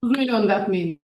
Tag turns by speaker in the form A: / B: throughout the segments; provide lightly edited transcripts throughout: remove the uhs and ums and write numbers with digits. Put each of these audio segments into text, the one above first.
A: milhões da comida.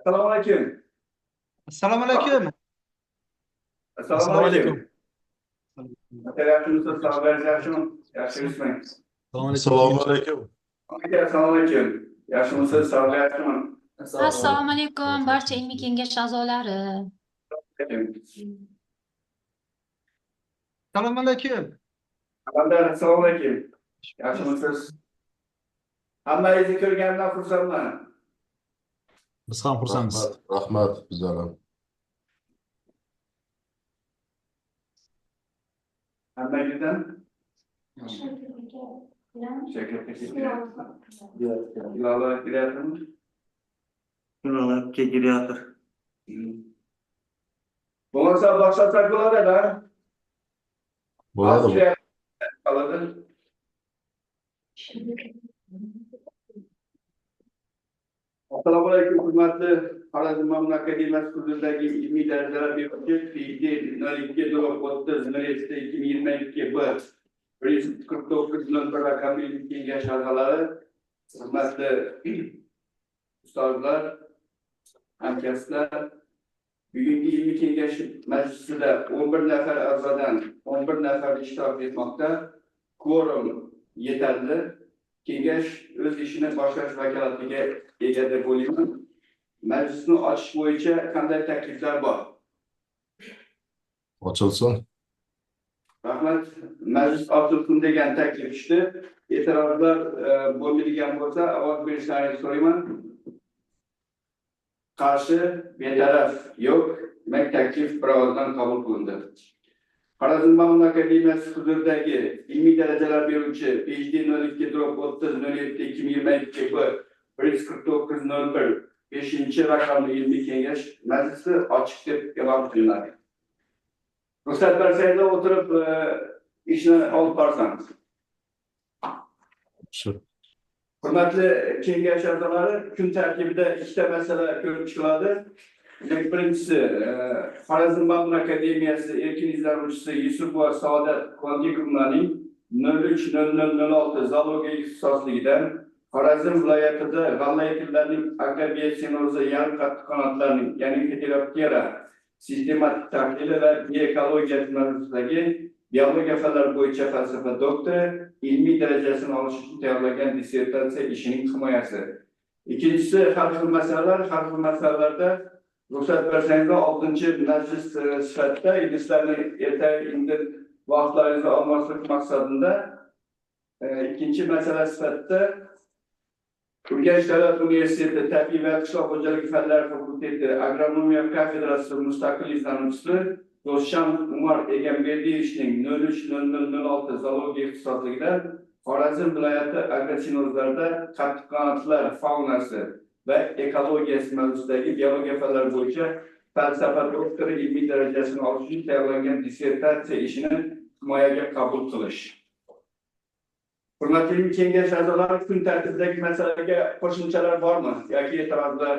B: Assalomu alaykum.
C: Assalomu alaykum.
B: Assalomu
D: Assalomu alaykum.
B: alaykum. Yaxshimisiz? Sog'lig'ingiz yaxshimi? Yaxshi yuribsizmi?
D: Assalomu alaykum.
B: Aka, assalomu alaykum. Yaxshimisiz? Sog'lig'ingiz yaxshimi?
E: Assalomu alaykum barcha ilmiy kengash a'zolari.
C: Assalomu alaykum.
B: Xabarlar, assalomu alaykum. Yaxshimisiz? Hammangizni ko'rganimdan xursandman.
D: Biz ham xursandmiz.
F: Rahmat, bizlar ham.
B: Hammangizdan ilova kiryaptimi?
G: Kelayotir.
B: Bo'lmasa boshqacha bo'ladi-da.
F: Bo'ladi.
B: Qoladi. Assalomu alaykum, hurmatli Xorazm Ma'mun akademiyasi huzuridagi ilmiy darajalar beruvchi PhD 02-30-2022 149 raqamli ilmiy kengash a'zolari, hurmatli ustozlar, hamkasblar, bugungi ilmiy kengash majlisida 11 nafar a'zodan 11 nafar ishtirok etmoqda. Kvorum yetarli. Kengash o'z ishini boshlash vakolatiga ega deb o'ylayman. Majlisni ochish bo'yicha qanday takliflar bor?
F: Ochilsin.
B: Rahmat. Majlis ochilsin degan taklif tushdi. E'tirozlar bo'lmaydigan bo'lsa, ovoz berishlaringizni so'rayman. Qarshi, betaraf yo'q. Demak, taklif bir ovozdan qabul qilindi. Xorazm Ma'mun akademiyasi huzuridagi ilmiy darajalar beruvchi PhD 02-30-07-2022 149-01 5-raqamli ilmiy kengash majlisi ochiq deb e'lon qilinadi. Ruxsat bersangizlar o'tirib ishni olib borsamiz.
F: Shu.
B: Hurmatli kengash a'zolari, kun tartibida ikkita masala ko'rib chiqiladi. Birinchisi, Xorazm Ma'mun akademiyasi erkin izlanuvchisi Yusupova Saodat Quantikumlarning 03-00-06 zoologiya ixtisosligidan Xorazm viloyatida g'alla ekinlarining agrobiotsinozi yarim qattiq qanotlarning, ya'ni Heteroptera sistematik tahlili va bioekologiya mavzusidagi biologiya fanlari bo'yicha falsafa doktori ilmiy darajasini olish uchun tayyorlagan dissertatsiya ishining himoyasi. Ikkinchisi, har xil masalalarda ruxsat bersangizlar 6-majlis sifatida idishlarni ertaga vaqtlaringizni olmaslik maqsadida ikkinchi masala sifatida Urganch davlat universiteti tabiiy va qishloq xo'jaligi fanlari fakulteti agronomiya kafedrasi mustaqil izlanuvchisi Do'stjon Umar Egamberdiyevichning 03-00-06 zoologiya ixtisosligidan Xorazm viloyati agrosinozlarida qattiq qanotlar faunasi va ekologiyasi mavzusidagi biologiya fanlari bo'yicha falsafa doktori ilmiy darajasini olish uchun tayyorlangan dissertatsiya ishini himoyaga qabul qilish. Hurmatli kengash a'zolari, kun tartibidagi masalaga qo'shimchalar bormi yoki e'tirozlar?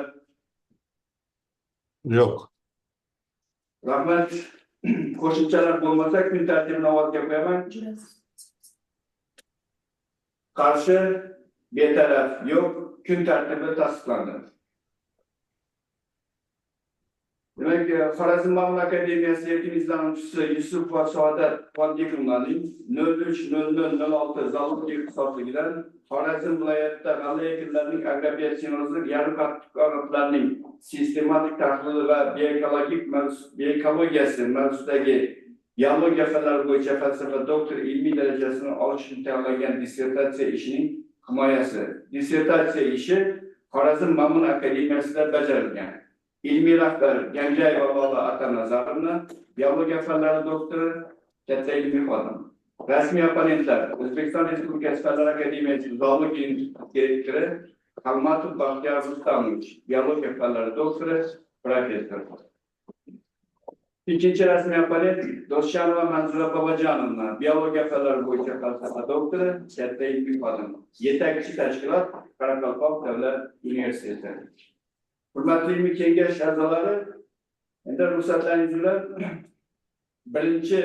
F: Yo'q.
B: Rahmat. Qo'shimchalar bo'lmasa, kun tartibini ovozga qo'yaman. Qarshi, betaraf yo'q. Kun tartibi tasdiqlandi. Demak, Xorazm Ma'mun akademiyasi erkin izlanuvchisi Yusupova Saodat Quantikumlarning 03-00-06 zoologiya ixtisosligidan Xorazm viloyatida g'alla ekinlarining agrobiotsinozi yarim qattiq qanotlarning sistematik tahlili va bioekologiyasi mavzusidagi biologiya fanlari bo'yicha falsafa doktor ilmiy darajasini olish uchun tayyorlangan dissertatsiya ishining himoyasi. Dissertatsiya ishi Xorazm Ma'mun akademiyasida bajarilgan. İlmiy rahbar Ganjayeva Lola Atanazarova, biologiya fanlari doktori, katta ilmiy xodim. Rasmiy opponentlar O'zbekiston Respublikasi Fanlar akademiyasi zoologiya direktori Kalmatov Baxtiyor Rustamovich, biologiya fanlari doktori, professor. İkinci rasmiy opponent Do'stjonova Manzura Bobojonovna, biologiya fanlari bo'yicha falsafa doktori, katta ilmiy xodim. Yetakchi tashkilot Qoraqalpoq davlat universiteti. Hurmatli ilmiy kengash a'zolari, endi ruxsatlaringiz bilan birinchi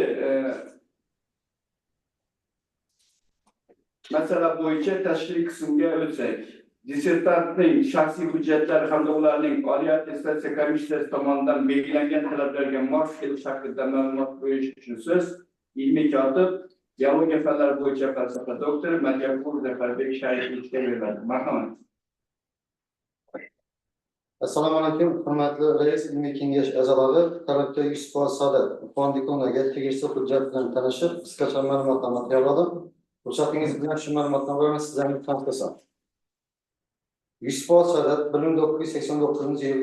B: masala bo'yicha tashkiliy qismga o'tsak. dissertantning shaxsiy hujjatlari hamda ularning oliy attestatsiya komissiyasi tomonidan belgilangan talablarga mos kelish haqida ma'lumot berish uchun so'z ilmiy kotib, geologiya fanlari bo'yicha falsafa doktori Madiyapur Zafarbek Sharipovga beriladi. Marhamat.
F: Assalomu alaykum, hurmatli rais, ilmiy kengash a'zolari, talabga 100% sadat fondikonaga tegishli hujjat bilan tanishib, qisqacha ma'lumotnoma tayyorladim. Ruxsatingiz bilan shu ma'lumotnomani sizlarga tanishtirsam. 100% sadat 1989-yil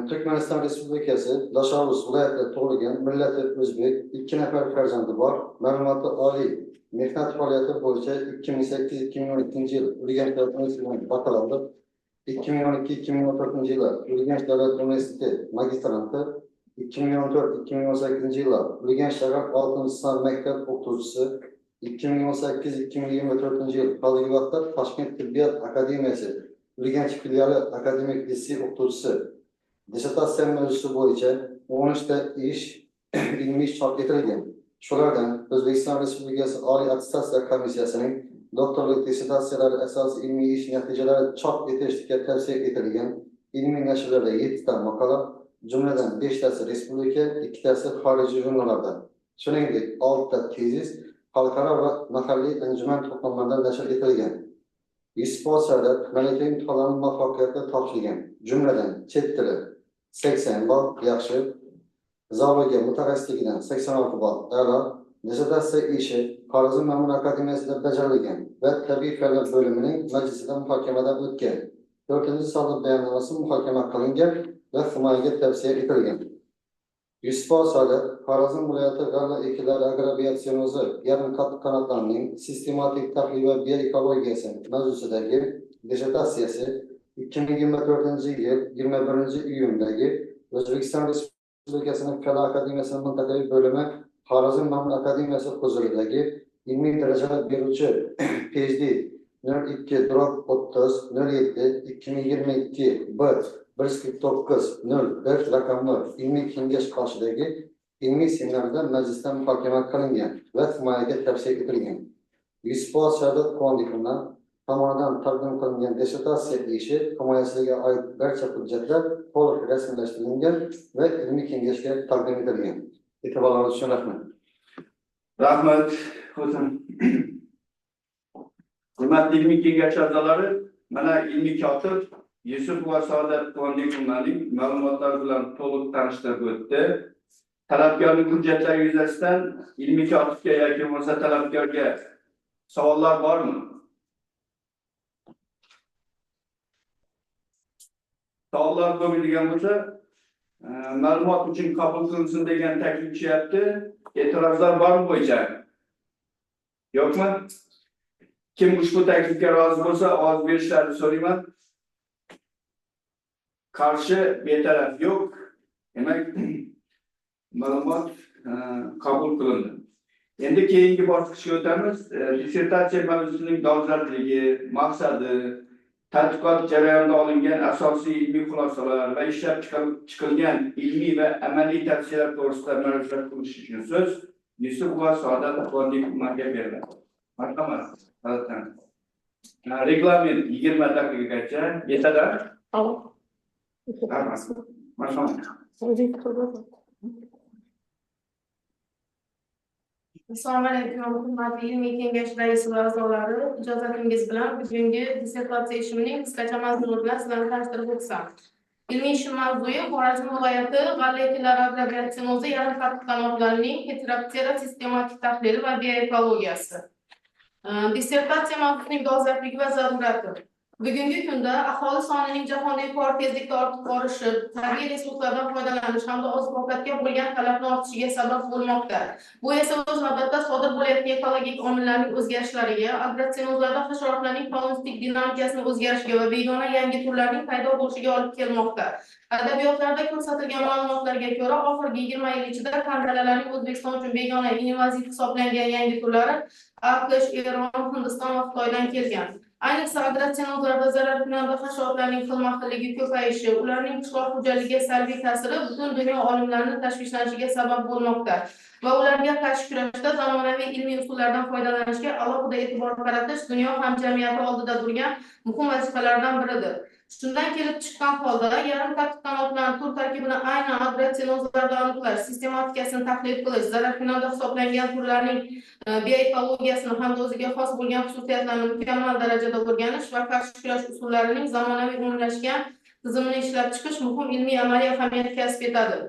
F: Turkmaniston Respublikasi Lashaurus viloyatida tug'ilgan, millati o'zbek, 2 nafar farzandi bor, ma'lumoti oliy, mehnat faoliyati bo'yicha 2008-2012-yil Urganch davlat universitetidan bakalavr, 2012-2014 Urganch davlat universiteti magistranti, 2014-2018 Urganch shahar 6-sinf maktab o'qituvchisi, 2018-2024 hozirgi vaqtda Toshkent tibbiyot akademiyasi Urganch filiali akademik litsey o'qituvchisi. Dissertatsiya mavzusi bo'yicha 13 ta ilmiy ish chop etilgan. Shulardan O'zbekiston Respublikasi Oliy attestatsiya komissiyasining doktorlik dissertatsiyalari asosiy ilmiy ish natijalari chop etishga tavsiya etilgan ilmiy nashrlarda 7 ta maqola, jumladan 5 tasi respublika, 2 tasi xorijiy jurnallarda. Shuningdek, 6 ta tezis xalqaro va mahalliy anjuman to'plamlarida nashr etilgan. 100% sadat malaka imtihonlarini muvaffaqiyatli topshirgan. Jumladan chet tili 80 ball yaxshi, zoologiya mutaxassisligidan 86 ball a'lo, dissertatsiya ishi Xorazm Ma'mun akademiyasida bajarilgan va tabiiy fanlar bo'limining majlisida muhokamadan o'tgan. 4-sonli bayonnomasi muhokama qilingan va himoyaga tavsiya etilgan. 100% sadat Xorazm viloyati g'alla ekinlari agrobiotsionozi yarim qanotlarining sistematik tahlil va bioekologiyasi mavzusidagi dissertatsiyasi 2024-yil 21-iyundagi O'zbekiston Respublikasining Fan akademiyasining mintaqaviy bo'limi Xorazm Ma'mun akademiyasi huzuridagi ilmiy darajalar beruvchi PhD 02-37-2022-B-149-01 raqamli ilmiy kengash qoshidagi ilmiy seminarda majlisda muhokama qilingan va himoyaga tavsiya etilgan. 100% sadat fondikonalar tomonidan taqdim qilingan dissertatsiya ishi himoyasiga oid barcha hujjatlar to'liq rasmiylashtirilgan va ilmiy kengashga taqdim etilgan. E'tiboringiz uchun rahmat.
B: Rahmat. Hurmatli ilmiy kengash a'zolari, mana ilmiy kotib Yusuf va Saodat fondikonalarning ma'lumotlari bilan to'liq tanishtirib o'tdi. Talabgorning hujjatlari yuzasidan ilmiy kotibga yoki bo'lmasa talabgorga savollar bormi? Savollar bo'lmaydigan bo'lsa, ma'lumot uchun qabul qilinsin degan taklif tushyapti. E'tirozlar bormi bo'yicha? Yo'qmi? Kim ushbu taklifga rozi bo'lsa, ovoz berishlarini so'rayman. Qarshi, betaraf yo'q. Demak, ma'lumot qabul qilindi. Endi keyingi bosqichga o'tamiz. Dissertatsiya mavzusining dolzarbligi, maqsadi, tadqiqot jarayonida olingan asosiy ilmiy xulosalar va ishlab chiqilgan ilmiy va amaliy tavsiyalar to'g'risida murojaat qilish uchun so'z Yusuf va Saodat fondikonalarga beriladi. Marhamat. Reglament 20 daqiqagacha yetadi. Marhamat.
A: Assalomu alaykum, hurmatli ilmiy kengash raisi va a'zolari. Ijozatingiz bilan bugungi dissertatsiya ishimning qisqacha mazmuni bilan sizlarni tanishtirib o'tsam. Ilmiy ishim mavzui Xorazm viloyati g'alla ekinlari agrobiotsionozi yarim qanotlarining heteroptera sistematik tahlili va bioekologiyasi. Dissertatsiya mavzusining dolzarbligi va zarurati. Bugungi kunda aholi sonining jahonda yuqori tezlikda ortib borishi, tabiiy resurslardan foydalanish hamda oziq-ovqatga bo'lgan talabning ortishiga sabab bo'lmoqda. Bu esa o'z navbatida sodir bo'layotgan ekologik omillarning o'zgarishlariga, agrotsionozlarda hasharotlarning faunastik dinamikasining o'zgarishiga va begona yangi turlarning paydo bo'lishiga olib kelmoqda. Adabiyotlarda ko'rsatilgan ma'lumotlarga ko'ra, oxirgi 20 yil ichida qandalalarning O'zbekiston uchun begona invaziv hisoblangan yangi turlari AQSh, Eron, Hindiston va Xitoydan kelgan. Ayniqsa agrotsenozlarda zararkunanda hasharotlarning xilma-xilligi ko'payishi, ularning qishloq xo'jaligiga salbiy ta'siri butun dunyo olimlarini tashvishlanishiga sabab bo'lmoqda va ularga qarshi kurashda zamonaviy ilmiy usullardan foydalanishga alohida e'tibor qaratish dunyo hamjamiyati oldida turgan muhim vazifalardan biridir. Shundan kelib chiqqan holda yarim qattiq qanotlarning tur tarkibini aynan agrotsenozlarda aniqlash, sistematikasini tahlil qilish, zararkunanda hisoblangan turlarning bioekologiyasini hamda o'ziga xos bo'lgan xususiyatlarini mukammal darajada o'rganish va qarshi kurash usullarining zamonaviy umumlashgan tizimini ishlab chiqish muhim ilmiy amaliy ahamiyat kasb etadi.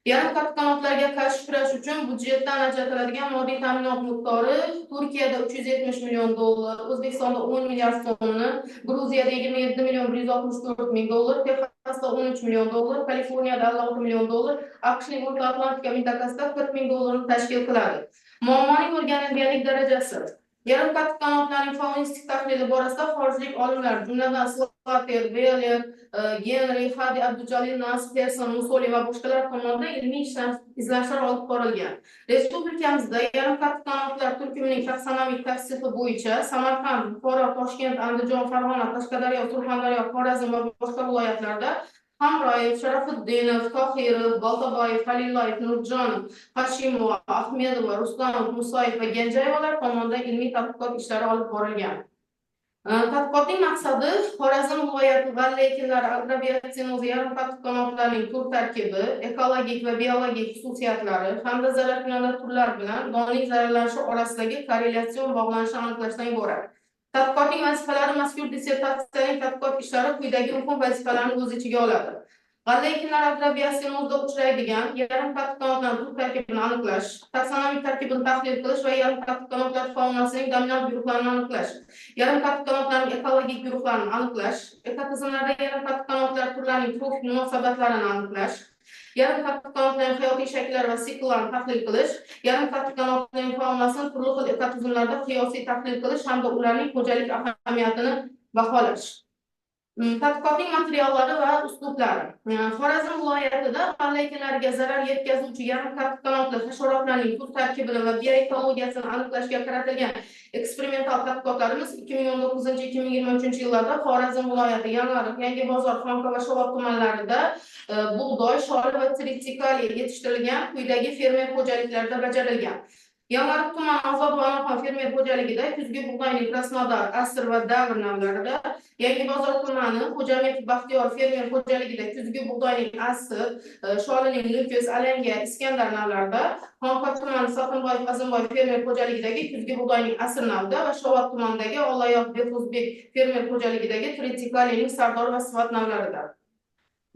A: Yarim qattiqqanotlarga qarshi kurash uchun budjetdan ajratiladigan moddiy ta'minot miqdori Turkiyada 370 million dollar, O'zbekistonda 10 milliard so'mni, Gruziyada 27 million 164 ming dollar, Texasda 13 million dollar, Kaliforniyada 56 million dollar, AQShning O'rta Atlantika mintaqasida 40 ming dollarni tashkil qiladi. Muammoning o'rganilganlik darajasi. Yarim qattiqqanotlarning faunistik tahlili borasida xorijlik olimlar, jumladan Slater, Beller, Genri, Hadi Abdujalil, Nasir Persson, Musoli va boshqalar tomonidan ilmiy izlanishlar olib borilgan. Respublikamizda yarim qattiqqanotlar turkumining taksonomik tavsifi bo'yicha Samarqand, Buxoro, Toshkent, Andijon, Farg'ona, Qashqadaryo, Surxondaryo, Xorazm va boshqa viloyatlarda Hamroyev, Sharafuddinov, Tohirov, Boltaboyev, Halillayev, Nurjonov, Hashimova, Ahmedova, Ruslanov, Musayev va Genjayevalar tomonidan ilmiy tadqiqot ishlari olib borilgan. Tadqiqotning maqsadi Xorazm viloyati g'alla ekinlari agrobiotsenozi yarim qattiqqanotlarning tur tarkibi, ekologik va biologik xususiyatlari hamda zararkunanda turlar bilan donning zararlanishi orasidagi korrelyatsion bog'lanishni aniqlashdan iborat. Tadqiqotning vazifalari mazkur dissertatsiyaning tadqiqot ishlari quyidagi muhim vazifalarni o'z ichiga oladi. G'alla ekinlari agrobiosenozida uchraydigan yarim qattiqqanotlarning tur tarkibini aniqlash, taksonomik tarkibini tahlil qilish va yarim qattiqqanotlar faunasining dominant guruhlarini aniqlash, yarim qattiqqanotlarning ekologik guruhlarini aniqlash, ekotizimlarda yarim qattiqqanotlar turlarining trofik munosabatlarini aniqlash, yarim qattiqqanotlarning hayotiy shakllari va sikllarni tahlil qilish, yarim qattiqqanotlarning faunasini turli xil ekotizimlarda qiyosiy tahlil qilish hamda ularning xo'jalik ahamiyatini baholash. Tadqiqotning materiallari va uslublari. Xorazm viloyatida g'alla ekinlariga zarar yetkazuvchi yarim qattiqqanotli hasharotlarning tur tarkibini va bioekologiyasini aniqlashga qaratilgan eksperimental tadqiqotlarimiz 2019-2023 yillarda Xorazm viloyati Yangibozor, Xonqa va Shovot tumanlarida bug'doy, sholi va tritsikali yetishtirilgan quyidagi fermer xo'jaliklarida bajarilgan. Yangiariq tumani Ozod va Onaxon fermer xo'jaligida kuzgi bug'doyning Krasnodar, Asr va Davr navlarida, Yangibozor tumani Xo'jamet Baxtiyor fermer xo'jaligida kuzgi bug'doyning Asr, sholining Nukus, Alanga, Iskandar navlarida, Xonqa tumani Sotimboyev, Azimboy fermer xo'jaligidagi kuzgi bug'doyning Asr navida va Shovot tumanidagi Olayoq Behro'zbek fermer xo'jaligidagi Tritsikalining Sardor va Sivat navlarida.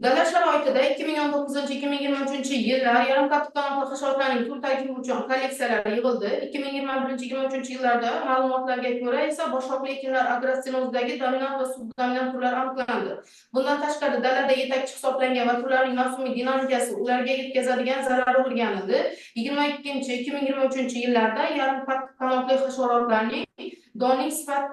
A: Dala sharoitida 2019-2023 yillar yarim qattiqqanotli hasharotlarning tur tarkibi uchun kolleksiyalar yig'ildi. 2021-2023 yillarda ma'lumotlarga ko'ra esa boshroqli ekinlar agrotsenozidagi dominant va subdominant turlar aniqlandi. Bundan tashqari dalada yetakchi hisoblangan va turlarning mavsumiy dinamikasi ularga yetkazadigan zarari o'rganildi. 2022-2023 yillarda yarim qattiqqanotli hasharotlarning donning sifat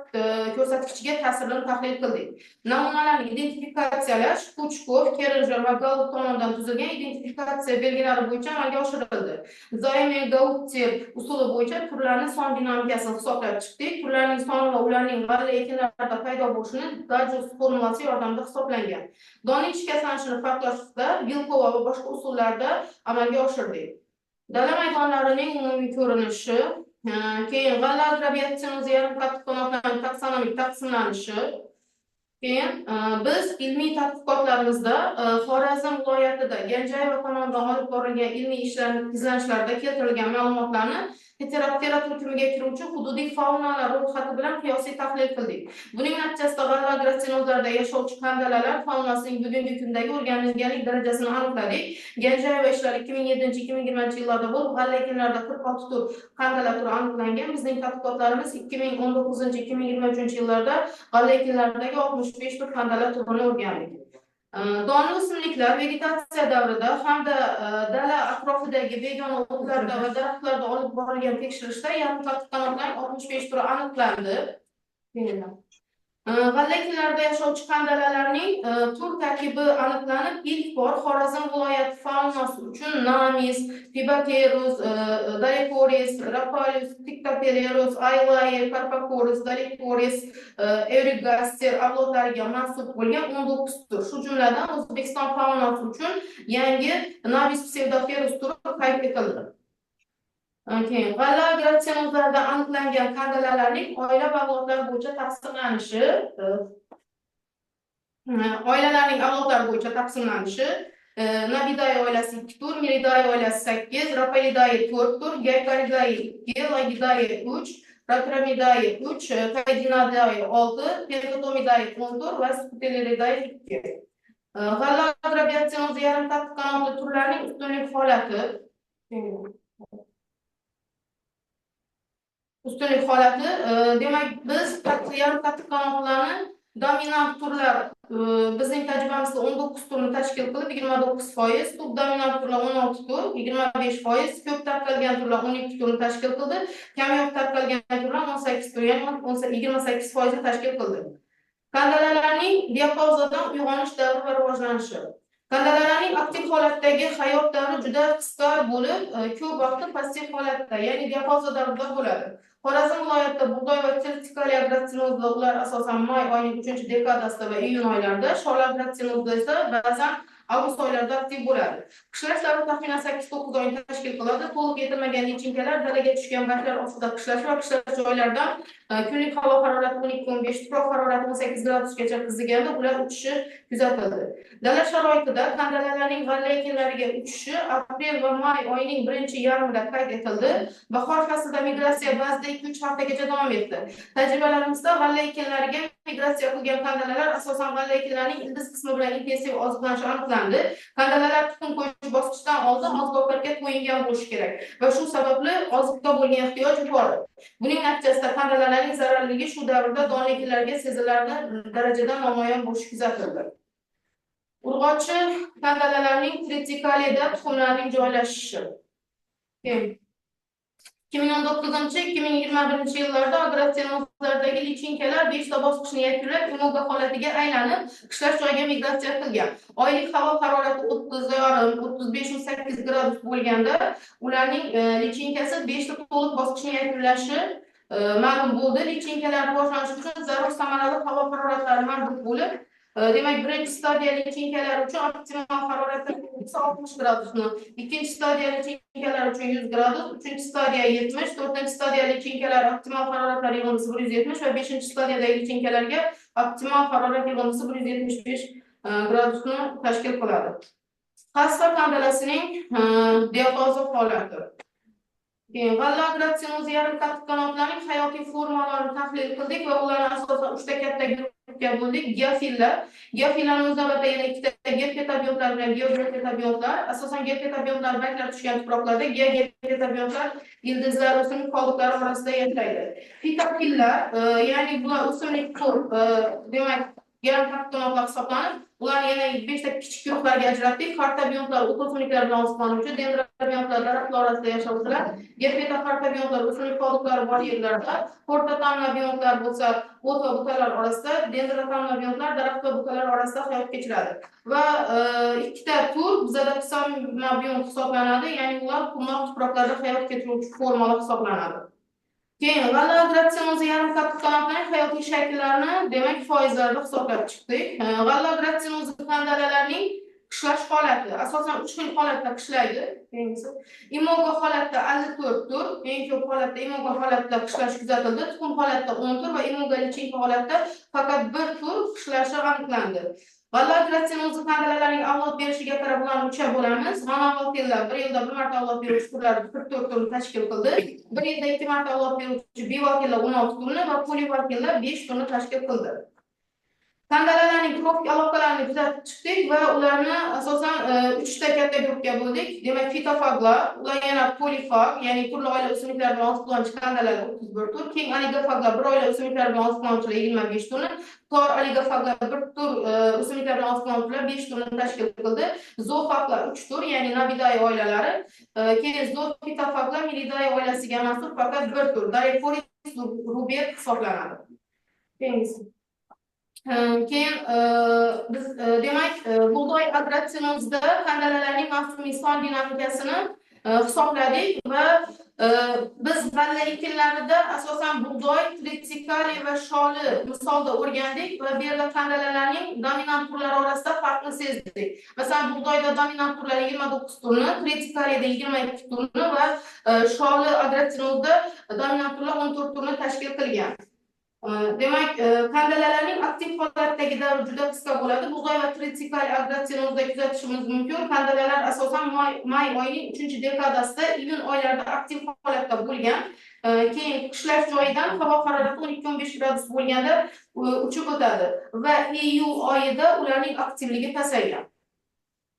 A: ko'rsatkichiga ta'sirini tahlil qildik. Namunalarni identifikatsiyalash Puchkov, Kerenjer va Gallup tomonidan tuzilgan identifikatsiya belgilari bo'yicha amalga oshirildi. Zoyme-Gauttier usuli bo'yicha turlarning son dinamikasini hisoblab chiqdik. Turlarning soni va ularning g'alla ekinlarda paydo bo'lishini Dajus formulasi yordamida hisoblangan. Donning shikastlanishini farqlashda Vilkova va boshqa usullarda amalga oshirdik. Dala maydonlarining umumiy ko'rinishi, keyin g'alla agrobiotsenozi yarim qattiqqanotlarning taksonomik taqsimlanishi. Keyin biz ilmiy tadqiqotlarimizda Xorazm viloyatida Genjayeva tomonidan olib borilgan ilmiy izlanishlarda keltirilgan ma'lumotlarni heteroptera turkumiga kiruvchi hududiy faunalar ro'yxati bilan qiyosiy tahlil qildik. Buning natijasida g'alla agrotsenozlarda yashovchi qandalalar faunasining bugungi kundagi o'rganilganlik darajasini aniqladik. Genjayeva ishlari 2007-2020 yillarda bo'lib, g'alla ekinlarida 46 tur qandala turi aniqlangan. Bizning tadqiqotlarimiz 2019-2023 yillarda g'alla ekinlaridagi 65 tur qandala turini o'rgandik. Donli o'simliklar vegetatsiya davrida hamda dala atrofidagi begona o'tlarda va daraxtlarda olib borilgan tekshirishda yarim qattiqqanotlarning 65 turi aniqlandi. G'alla ekinlarida yashovchi qandalalarning tur tarkibi aniqlanib, ilk bor Xorazm viloyati faunasi uchun Namis, Pibaterus, Dolichorus, Rhopalus, Pictoperus, Aylayer, Carpocorus, Dolichorus, Eurygaster avlodlariga mansub bo'lgan 19 tur. Shu jumladan O'zbekiston faunasi uchun yangi Navis pseudoferus turi qayd etildi. Keyin g'alla gratsionozlarida aniqlangan qandalalarning oila va avlodlar bo'yicha taqsimlanishi, Nabiday oilasi 2 tur, Miriday oilasi 8, Rapaliday 4 tur, Gaykariday 2, Lagiday 3, Ratramiday 3, Kaydinaday 6, Pentatomiday 10 tur va Sputeleriday 2. G'alla gratsionozi yarim qattiq qanotli turlarning ustunlik holati demak biz yarim qattiq qanotlarni dominant turlar bizning tajribamizda 19 turni tashkil qilib 29%, subdominant turlar 16 tur, 25%, ko'p tarqalgan turlar 12 turni tashkil qildi, kamyob tarqalgan turlar 18 tur, ya'ni 28% ni tashkil qildi. Qandalalarning diapazodan uyg'onish davri va rivojlanishi. Qandalalarning aktiv holatdagi hayot davri juda qisqa bo'lib, ko'p vaqtda passiv holatda, ya'ni diapazo davrida bo'ladi. Xorazm viloyatida bug'doy va vertikal gratsionozda ular asosan may oyining 3-dekadasida va iyun oylarida, shola gratsionozda esa ba'zan avgust oylarida aktiv bo'ladi. Qishlash davri taxminan 8-9 oyni tashkil qiladi. To'liq yetilmagan lichinkalar dalaga tushgan barglar ostida qishlash va qishlash joylaridan kunlik havo harorati 12-15, tuproq harorati 18 gradusgacha qiziganda ular uchishi kuzatildi. Dala sharoitida qandalalarning g'alla ekinlariga uchishi aprel va may oyining birinchi yarmida qayd etildi. Bahor faslida migratsiya ba'zida 2-3 haftagacha davom etdi. Tajribalarimizda g'alla ekinlariga migratsiya qilgan qandalalar asosan g'alla ekinlarining ildiz qismi bilan intensiv oziqlanishi aniqlandi. Qandalalar tuxum qo'yish bosqichidan oldin oziq-ovqatga to'yingan bo'lishi kerak va shu sababli oziqqa bo'lgan ehtiyoj yuqori. Buning natijasida qandalalarning zararliligi shu davrda donli ekinlarga sezilarli darajada namoyon bo'lishi kuzatildi. Urg'ochi qandalalarning tritikallida tuxumlarning joylashishi. 2019-2021 yillarda gratsionozlardagi lichinkalar 5 ta bosqichni yakunlab, imoga holatiga aylanib, qishlash joyiga migratsiya qilgan. Oylik havo harorati 30,5-35,8 gradus bo'lganda, ularning lichinkasi 5 ta to'liq bosqichni yakunlashi ma'lum bo'ldi. Lichinkalar rivojlanishi uchun zarur samarali havo haroratlari mavjud bo'lib, demak, birinchi stadiyali lichinkalar uchun optimal harorat 60 gradusni, ikkinchi stadiyali lichinkalar uchun 100 gradus, uchinchi stadiya 70, to'rtinchi stadiyali lichinkalar optimal haroratlar yig'indisi 170 va beshinchi stadiyadagi lichinkalarga optimal harorat yig'indisi 175 gradusni tashkil qiladi. Qasqa qandalasining diapazo holati. G'alla gratsionozi yarim qattiq qanotlarning hayotiy formalarini tahlil qildik va ularni asosan 3 ta katta guruhga bo'ldik. Geofillar. Geofillarning o'z navbatida yana 2 ta geopetabiontlar bilan geopetabiontlar. Asosan geopetabiontlar barglar tushgan tuproqlarda, geopetabiontlar ildizlar o'simlik qoldiqlari orasida yashaydi. Fitofillar, ya'ni bular o'simlik tur, demak, yarim qattiq qanotlar hisoblanib, ularni yana 5 ta kichik guruhlarga ajratdik. Kartabiontlar o'simliklar bilan oziqlanuvchi, dendrobiontlar daraxtlar orasida yashovchilar, geopetabiontlar o'simlik qoldiqlari bor yerlarda, portatamnobiontlar bo'lsa, o't va butalar orasida, dendrotamnobiontlar daraxt va butalar orasida hayot kechiradi. Va 2 ta tur bizada psamnobiont hisoblanadi, ya'ni ular qumloq tuproqlarda hayot kechiruvchi formalar hisoblanadi. Keyin g'alla gratsionozi yarim qattiq qanotlarning hayotiy shakllarini, demak, foizlarda hisoblab chiqdik. G'alla gratsionozi qandalalarning qishlash holati asosan 3 xil holatda qishlaydi. Imoga holatda 54 tur, eng ko'p holatda imoga holatda qishlash kuzatildi. Tuxum holatda 10 tur va imoga lichinka holatda faqat 1 tur qishlashi aniqlandi. G'alla gratsionozi qandalalarning avlod berishiga qarab ularni 3 ga bo'lamiz. Monovakillar 1 yilda 1 marta avlod beruvchi turlar 44 turni tashkil qildi. 1 yilda 2 marta avlod beruvchi bevakillar 16 turni va polivakillar 5 turni tashkil qildi. Qandalalarning tropik aloqalarini kuzatib chiqdik va ularni asosan 3 ta katta guruhga bo'ldik. Demak, fitofaglar, ular yana polifag, ya'ni turli oila o'simliklar bilan oziqlanuvchi qandalalar 31 tur, keng oligofaglar, bir oila o'simliklar bilan oziqlanuvchilar 25 turni, tor oligofaglar, bir tur o'simliklar bilan oziqlanuvchilar 5 turni tashkil qildi. Zoofaglar 3 tur, ya'ni Nabiday oilalari, keyin zoofitofaglar Miriday oilasiga mansub faqat 1 tur, Dolichorus ruber hisoblanadi. Keyingisi. Keyin biz demak bug'doy agratsionimizda qandalalarning mavsumiy son dinamikasini hisobladik va biz g'alla ekinlarida asosan bug'doy, tritsikali va sholi misolda o'rgandik va bu yerda qandalalarning dominant turlari orasida farqni sezdik. Masalan, bug'doyda dominant turlar 29 turni, tritsikalida 22 turni va sholi agratsionimizda dominant turlar 14 turni tashkil qilgan. Demak, qandalalarning aktiv holatdagi davri juda qisqa bo'ladi. Bug'doy va tritsikal agratsionimizda kuzatishimiz mumkin. Qandalalar asosan may oyining 3-dekadasida, iyun oylarida aktiv holatda bo'lgan. Keyin qishlash joyidan havo harorati 12-15 gradus bo'lganda uchib o'tadi va iyul oyida ularning aktivligi pasaygan.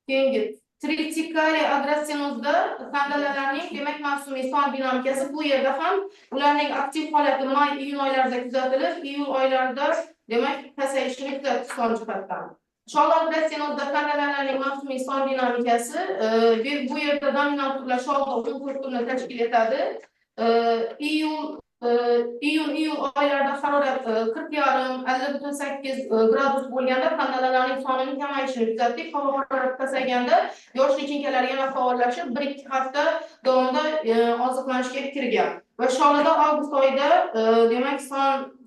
A: Keyingi tritsikali agratsionimizda qandalalarning demak mavsumiy son dinamikasi bu yerda ham ularning aktiv holati may iyun oylarida kuzatilib, iyul oylarida demak pasayishini kuzatish son jihatdan. Shol agratsionimizda qandalalarning mavsumiy son dinamikasi bu yerda dominant turlar sholda 14 turni tashkil etadi. Iyun oylarida harorat 40,5-50,8 gradus bo'lganda qandalalarning sonining kamayishini kuzatdik. Havo harorati pasayganda yosh lichinkalar yana faollashib 1-2 hafta davomida oziqlanishga kirgan. Va sholida avgust oyida demak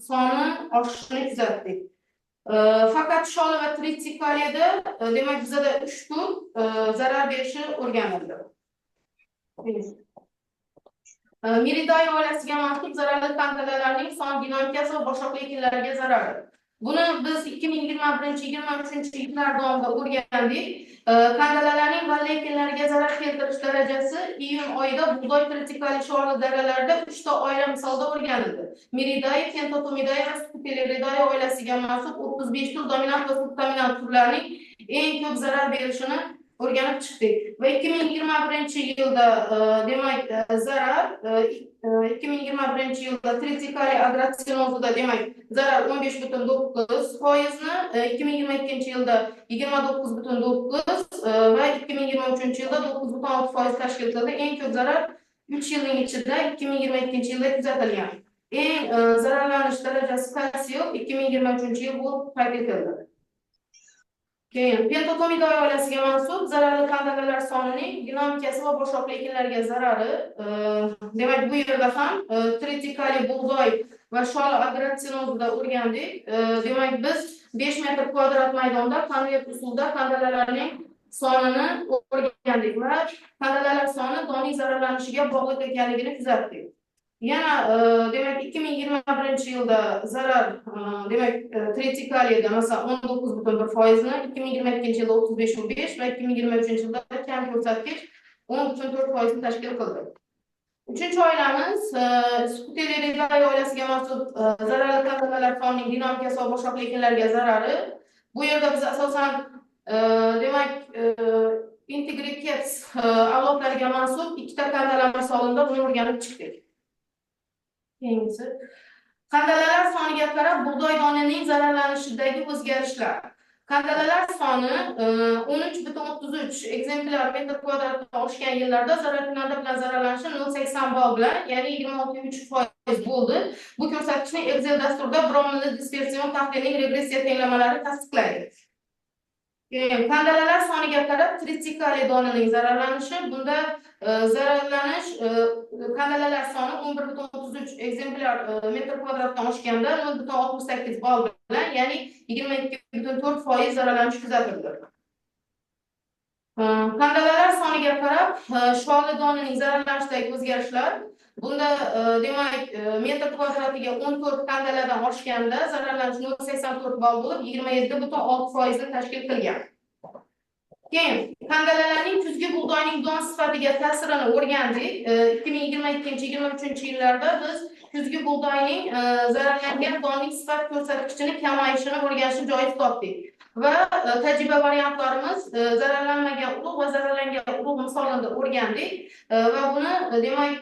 A: soni oshishini kuzatdik. Faqat sholi va tritsikalida demak bizda 3 tur zarar berishi o'rganildi. Miriday oilasiga mansub zararli qandalalarning son dinamikasi va boshqa ekinlarga zarari. Buni biz 2021-2023 yillar davomida o'rgandik. Qandalalarning g'alla ekinlariga zarar keltirish darajasi iyun oyida bug'doy tritsikali sholi daralarida 3 ta oila misolida o'rganildi. Miriday, Pentatomiday va Scuteleriday oilasiga mansub 35 tur dominant va subdominant turlarning eng ko'p zarar berishini o'rganib chiqdik. Va 2021-yilda demak zarar 2021-yilda tritsikali agratsionimizda demak zarar 15,9%, 2022-yilda 29,9% va 2023-yilda 9,6% tashkil qildi. Eng ko'p zarar 3 yilning ichida 2022-yilda kuzatilgan. Eng zararlanish darajasi qaysi yil? 2023-yil bo'lib qayd etildi. Keyin Pentatomiday oilasiga mansub zararli qandalalar sonining dinamikasi va boshqa ekinlarga zarari. Demak, bu yerda ham tritsikali bug'doy va shol agratsionimizda o'rgandik. Demak, biz 5 metr kvadrat maydonda konvert usulida qandalalarning sonini o'rgandik va qandalalar soni donning zararlanishiga bog'liq ekanligini kuzatdik. Yana demak 2021-yilda zarar demak tritsikalida masalan 19,1%, 2022-yilda 35,5 va 2023-yilda kam ko'rsatkich 10,4% tashkil qildi. Uchinchi oilamiz Scuteleriday oilasiga mansub zararli qandalalar sonining dinamikasi va boshqa ekinlarga zarari. Bu yerda biz asosan demak Integrikets avlodlariga mansub 2 ta qandala misolida buni o'rganib chiqdik. Keyingisi qandalalar soniga qarab bug'doy donining zararlanishidagi o'zgarishlar. Qandalalar soni 13,33 ekzemplyar metr kvadratga oshgan yillarda zararkunanda bilan zararlanishi 0,80 ball bilan, ya'ni 26,3% bo'ldi. Bu ko'rsatkichni Excel dasturida bromli dispersion tahlilining regressiya tenglamalari tasdiqlaydi. Qandalalar soniga qarab tritsikali donining zararlanishi, bunda zararlanish qandalalar soni 11,33 ekzemplyar metr kvadratdan oshganda 0,68 ball bilan, ya'ni 22,4% zararlanish kuzatildi. Qandalalar soniga qarab sholi donining zararlanishidagi o'zgarishlar. Bunda demak metr kvadratiga 14 qandaladan oshganda zararlanish 0,84 ball bo'lib 27,6% tashkil qilgan. Keyin qandalalarning kuzgi bug'doyning don sifatiga ta'sirini o'rgandik. 2022-2023 yillarda biz kuzgi bug'doyning zararlangan donning sifat ko'rsatkichini kamayishini o'rganishni joiz topdik. Va tajriba variantlarimiz zararlanmagan urug' va zararlangan urug' misolida o'rgandik va buni demak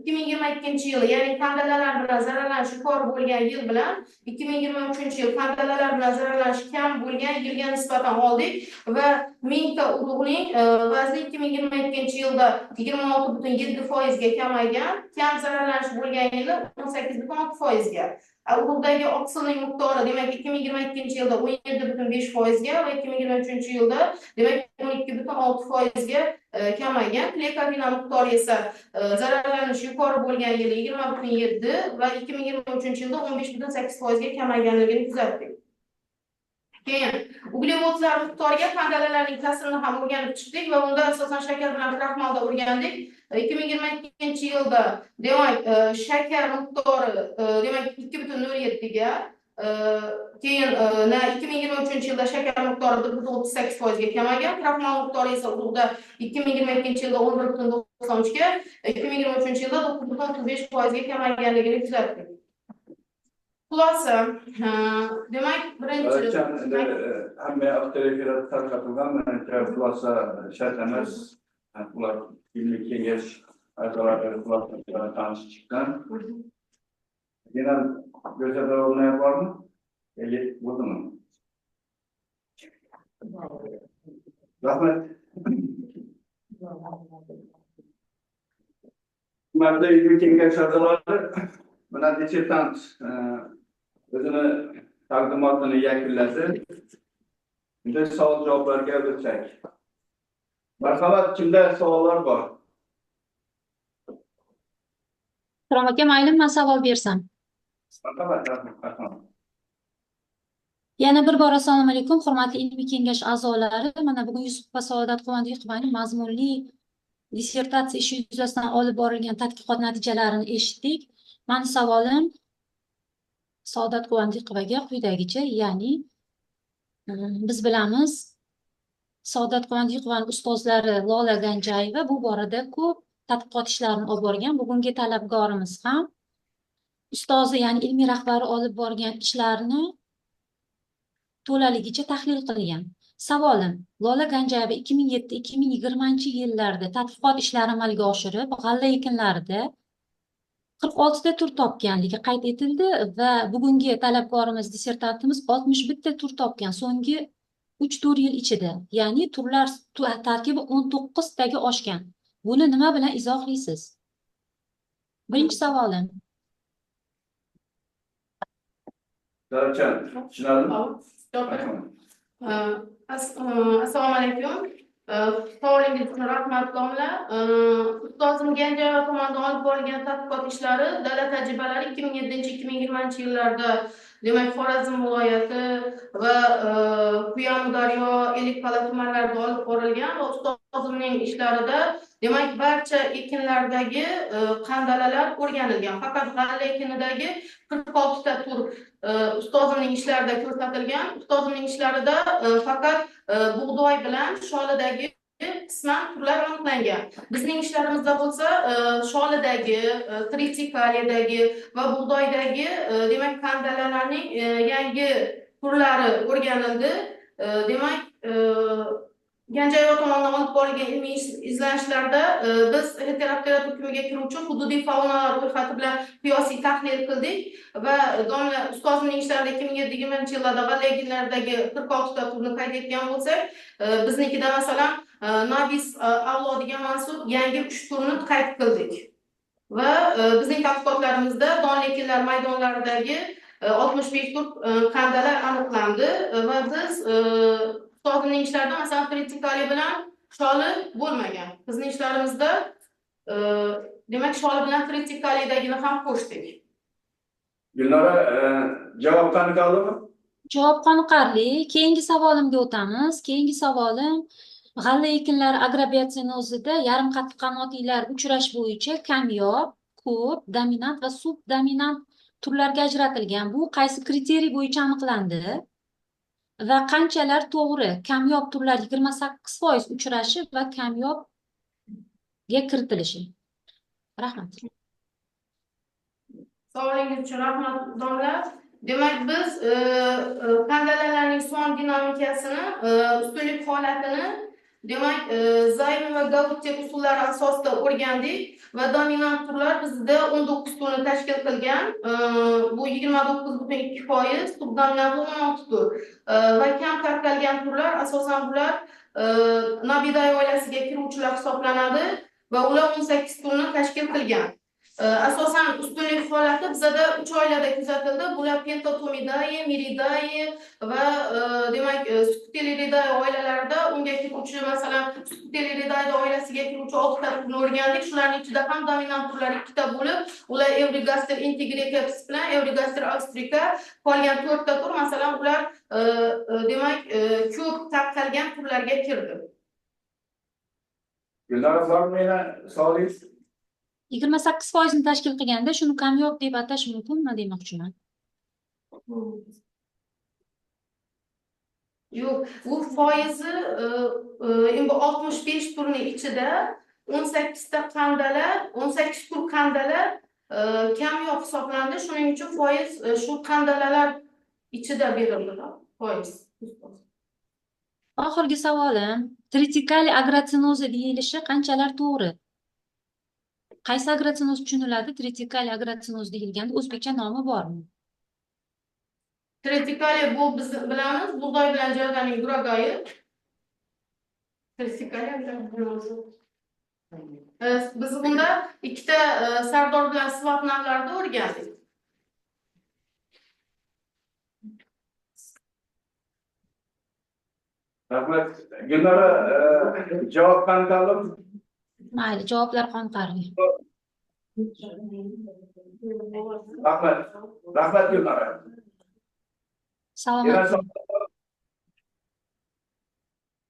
A: 2022-yil, ya'ni qandalalar bilan zararlanish yuqori bo'lgan yil bilan 2023-yil qandalalar bilan zararlanish kam bo'lgan yilga nisbatan oldik va 1000 ta urug'ning vazni 2022-yilda 26,7% ga kamaygan, kam zararlanish bo'lgan yili 18,6% ga. Urug'dagi oqsilning miqdori demak 2022 yilda 17,5%ga va 2023 yilda demak 12,6%ga kamaygan. Plekovina miqdori esa zararlanish yuqori bo'lgan yili 20,7 va 2023 yilda 15,8%ga kamayganligini kuzatdik. Keyin uglevodlar miqdoriga qandalalarning ta'sirini ham o'rganib chiqdik va unda asosan shakar bilan kraxmalda o'rgandik. 2022 yilda demak shakar miqdori demak 2,07 ga keyin 2023 yilda shakar miqdori 1,38% ga kamaygan. Kraxmal miqdori esa urug'da 2022 yilda 11,93 ga, 2023 yilda 9,35% ga kamayganligini kuzatdik. Xulosa, demak birinchi
B: hamma avtoreferat tarqatilgan xulosa shart emas. Ular ilmiy kengash a'zolari xulosa bilan tanishib chiqqan. Yana ko'rsatuvlar bormi? Bo'ldimi? Rahmat. Hurmatli ilmiy kengash a'zolari, mana dissertant o'zini taqdimotini yakunladi. Endi savol javoblarga o'tsak. Marhamat, kimda savollar bor?
E: Salom aka, mayli, men savol bersam.
B: Marhamat, rahmat.
E: Yana bir bor assalomu alaykum, hurmatli ilmiy kengash a'zolari. Mana bugun Yusuf va Saodat Quvondiqovaning mazmunli dissertatsiya ishi yuzasidan olib borilgan tadqiqot natijalarini eshitdik. Meni savolim Saodat Quvondiqovaga quyidagicha, ya'ni biz bilamiz, Saodat Quvondiqovaning ustozlari Lola Ganjayeva bu borada ko'p tadqiqot ishlarini olib borgan. Bugungi talabgorimiz ham ustozi, ya'ni ilmiy rahbari olib borgan ishlarni to'laligicha tahlil qilgan. Savolim, Lola Ganjayeva 2007-2020 yillarda tadqiqot ishlari amalga oshirib, g'alla ekinlarida 46 ta tur topganligi qayd etildi va bugungi talabgorimiz, dissertantimiz 61 ta tur topgan so'nggi 3-4 yil ichida. Ya'ni turlar tarkibi 19 taga oshgan. Buni nima bilan izohlaysiz? Birinchi savolim.
B: Zarchan, tushunarlimi?
A: Assalomu alaykum. Savolingiz uchun rahmat domla. Ustozim Ganjayeva tomonidan olib borilgan tadqiqot ishlari, davlat tajribalari 2007-2020 yillarda demak Xorazm viloyati va Quyamudaryo, Ellikqal'a tumanlarida olib borilgan va ustozimning ishlarida demak barcha ekinlardagi qandalalar o'rganilgan. Faqat g'alla ekinidagi 46 ta tur ustozimning ishlarida ko'rsatilgan. Ustozimning ishlarida faqat bug'doy bilan sholidagi qisman turlar aniqlangan. Bizning ishlarimizda bo'lsa sholidagi, tritikaliydagi va bug'doydagi demak qandalalarning yangi turlari o'rganildi. Demak Ganjayeva tomonidan olib borilgan ilmiy izlanishlarda biz heteroptera turkumiga kiruvchi hududiy faunalar ro'yxati bilan qiyosiy tahlil qildik va domla ustozimning ishlarida 2007-2020 yillarda g'alla ekinlaridagi 46 ta turni qayd etgan bo'lsak, biznikida masalan Nabis avlodiga mansub yangi 3 turni qayd qildik. Va bizning tadqiqotlarimizda donli ekinlar maydonlaridagi 65 tur qandalar aniqlandi va biz ustozimning ishlarida masalan tritikali bilan sholi bo'lmagan. Bizning ishlarimizda demak sholi bilan tritikalidagini ham qo'shdik.
B: Gulnora, javob qoniqarlimi?
E: Javob qoniqarli. Keyingi savolimga o'tamiz. Keyingi savolim g'alla ekinlari agrobiotsinozida yarim qattiq qanotiylar uchrash bo'yicha kamyob, ko'p, dominant va subdominant turlarga ajratilgan. Bu qaysi kriteriy bo'yicha aniqlandi? Va qanchalar to'g'ri? Kamyob turlar 28% uchrashi va kamyobga kiritilishi. Rahmat.
A: Savolingiz uchun rahmat domla. Demak biz qandalalarning son dinamikasini, ustunlik holatini demak Zaymi va Gautier usullari asosida o'rgandik va dominant turlar bizda 19 turni tashkil qilgan. Bu 29,2%, subdominant 16 tur. Va kam tarqalgan turlar asosan bular Nabiday oilasiga kiruvchilar hisoblanadi va ular 18 turni tashkil qilgan. Asosan ustunlik holati bizada 3 oilada kuzatildi. Bular pentatomidayi, miridayi va demak subtiliridayi oilalarida unga kiruvchi, masalan, subtiliridayi oilasiga kiruvchi 6 ta turni o'rgandik. Shularning ichida ham dominant turlar 2 ta bo'lib, ular Eurygaster integricatus bilan Eurygaster austrica, qolgan 4 ta tur, masalan, ular demak ko'p tarqalgan turlarga kirdi.
B: Gulnora bormi yana savolingiz?
E: 28% tashkil qilganda shuni kamyob deb atash mumkinmi demoqchiman.
A: Yo'q, bu foizi endi 65 turning ichida 18 ta qandalar, 18 tur qandalar kamyob hisoblandi. Shuning uchun foiz shu qandalalar ichida berildi, foiz.
E: Oxirgi savolim, tritikali agrotinozi deyilishi qanchalar to'g'ri? Qaysi agrotinoz tushuniladi? Tritikali agrotinoz deyilganda o'zbekcha nomi bormi?
A: Tritikali bu biz bilamiz, bug'doy bilan jardaning duragoyi. Tritikali agrotinozi. Biz bunda ikkita sardor bilan svap navlarida o'rgandik.
B: Rahmat. Gulnora javob qanday?
E: Mayli, javoblar qoniqarli.
B: Rahmat. Rahmat Gulnora.
E: Salomat.
B: Yana savol.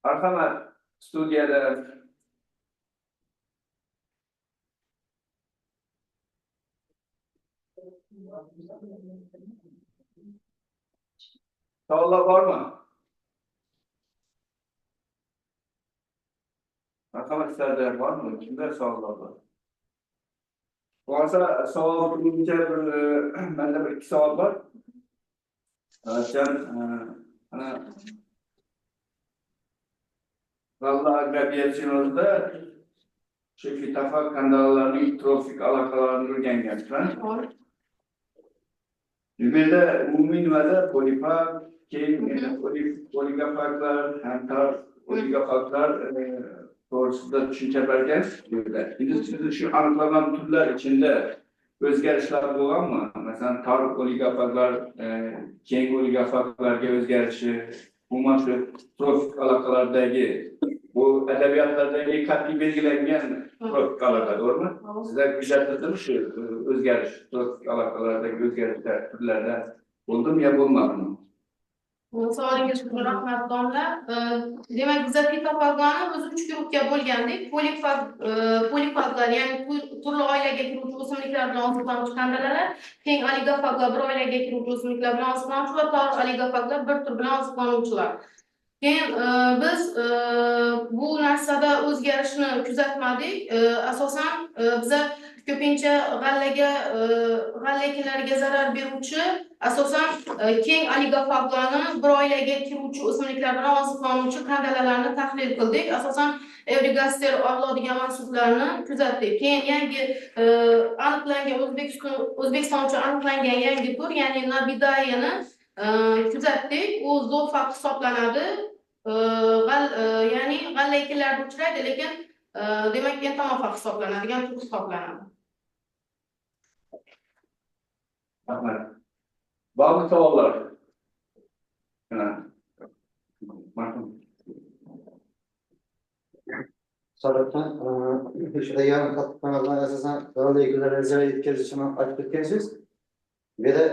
B: Marhamat, studiyada savollar bormi? Marhamat, sizlarda bormi? Kimda savollar bor? Bo'lsa savol bo'yicha menda bir ikki savol bor. Ana G'alla agrabiyatsiyonida shu fitofag kanallarning trofik aloqalarini o'rganganmiz. Bu yerda umumiy nimada polifag, keyin oligofaglar, hamtar oligofaglar to'g'risida tushuncha bergansiz. Endi siz shu aniqlangan turlar ichida o'zgarishlar bo'lganmi? Masalan, tar oligofaglar, keng oligofaglarga o'zgarishi, umuman shu trofik aloqalardagi bu adabiyotlardagi qat'iy belgilangan trofik aloqa, to'g'rimi? Sizlar kuzatildimi shu o'zgarish, trofik aloqalardagi o'zgarishlar turlarda bo'ldimi yo bo'lmadimi?
A: Savolingiz uchun rahmat domla. Demak, biz fitofaglarni o'zi 3 guruhga bo'lgandik. Polifaglar, ya'ni turli oilaga kiruvchi o'simliklar bilan oziqlanuvchi qandalalar, keng oligofaglar bir oilaga kiruvchi o'simliklar bilan oziqlanuvchi va tor oligofaglar bir tur bilan oziqlanuvchilar. Keyin biz bu narsada o'zgarishni kuzatmadik. Asosan biza ko'pincha g'alla ekinlariga zarar beruvchi asosan keng oligofaglarni bir oilaga kiruvchi o'simliklar bilan oziqlanuvchi qandalalarni tahlil qildik. Asosan Eurygaster avlodiga mansublarni kuzatdik. Keyin yangi aniqlangan O'zbekiston uchun aniqlangan yangi tur, ya'ni Nabidayani kuzatdik. U zo'faq hisoblanadi. Ya'ni g'alla ekinlarida uchraydi, lekin demak entomofaq hisoblanadigan tur hisoblanadi.
B: Rahmat. Bormi savollar?
F: Sababdan o'sha yarim qattiqlardan asosan g'alla ekinlarga zarar yetkazishini aytib o'tgansiz. Bu yerda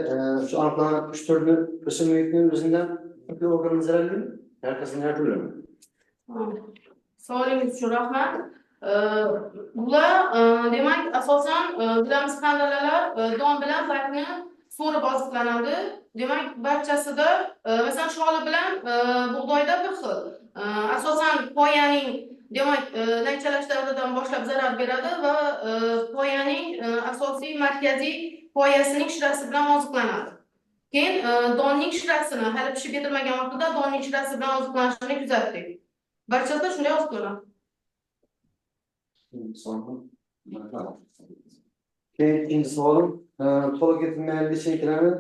F: shu aniqlangan 3 turli o'simlikning o'zidan bir organ zararlimi? Arkasini aytib
A: Savolingiz uchun rahmat. Bular demak asosan bilamiz qandalalar don bilan bargni so'rib oziqlanadi. Demak, barchasida masalan sholi bilan bug'doyda bir xil. Asosan poyaning demak naychalash davridan boshlab zarar beradi va poyaning asosiy markaziy poyasining shirasi bilan oziqlanadi. Keyin donning shirasini hali pishib yetilmagan vaqtida donning shirasi bilan oziqlanishini kuzatdik. Barchasida shunday oziqlanadi.
F: Keyin ikkinchi savolim, to'liq yetilmagan lichenkalarni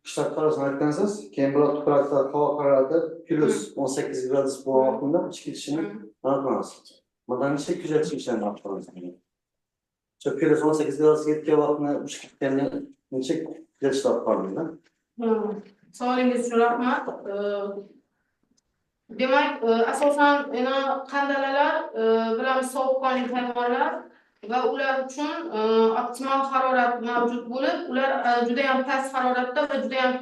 F: qishloq qarasini aytgansiz. Keyin biroq tuproqda havo harorati +18 gradus bo'lganda ichki ketishini aniqlaymiz. Bundan necha kuzatish ishlarini aniqlaymiz. Şu piyasa 18 gradus yetki vaqtini ushkitganni necha kelishlar qoldi.
A: Savolingiz uchun rahmat. Demak, asosan qandalalar bilan sovuqqonli hayvonlar va ular uchun optimal harorat mavjud bo'lib, ular juda ham past haroratda va juda ham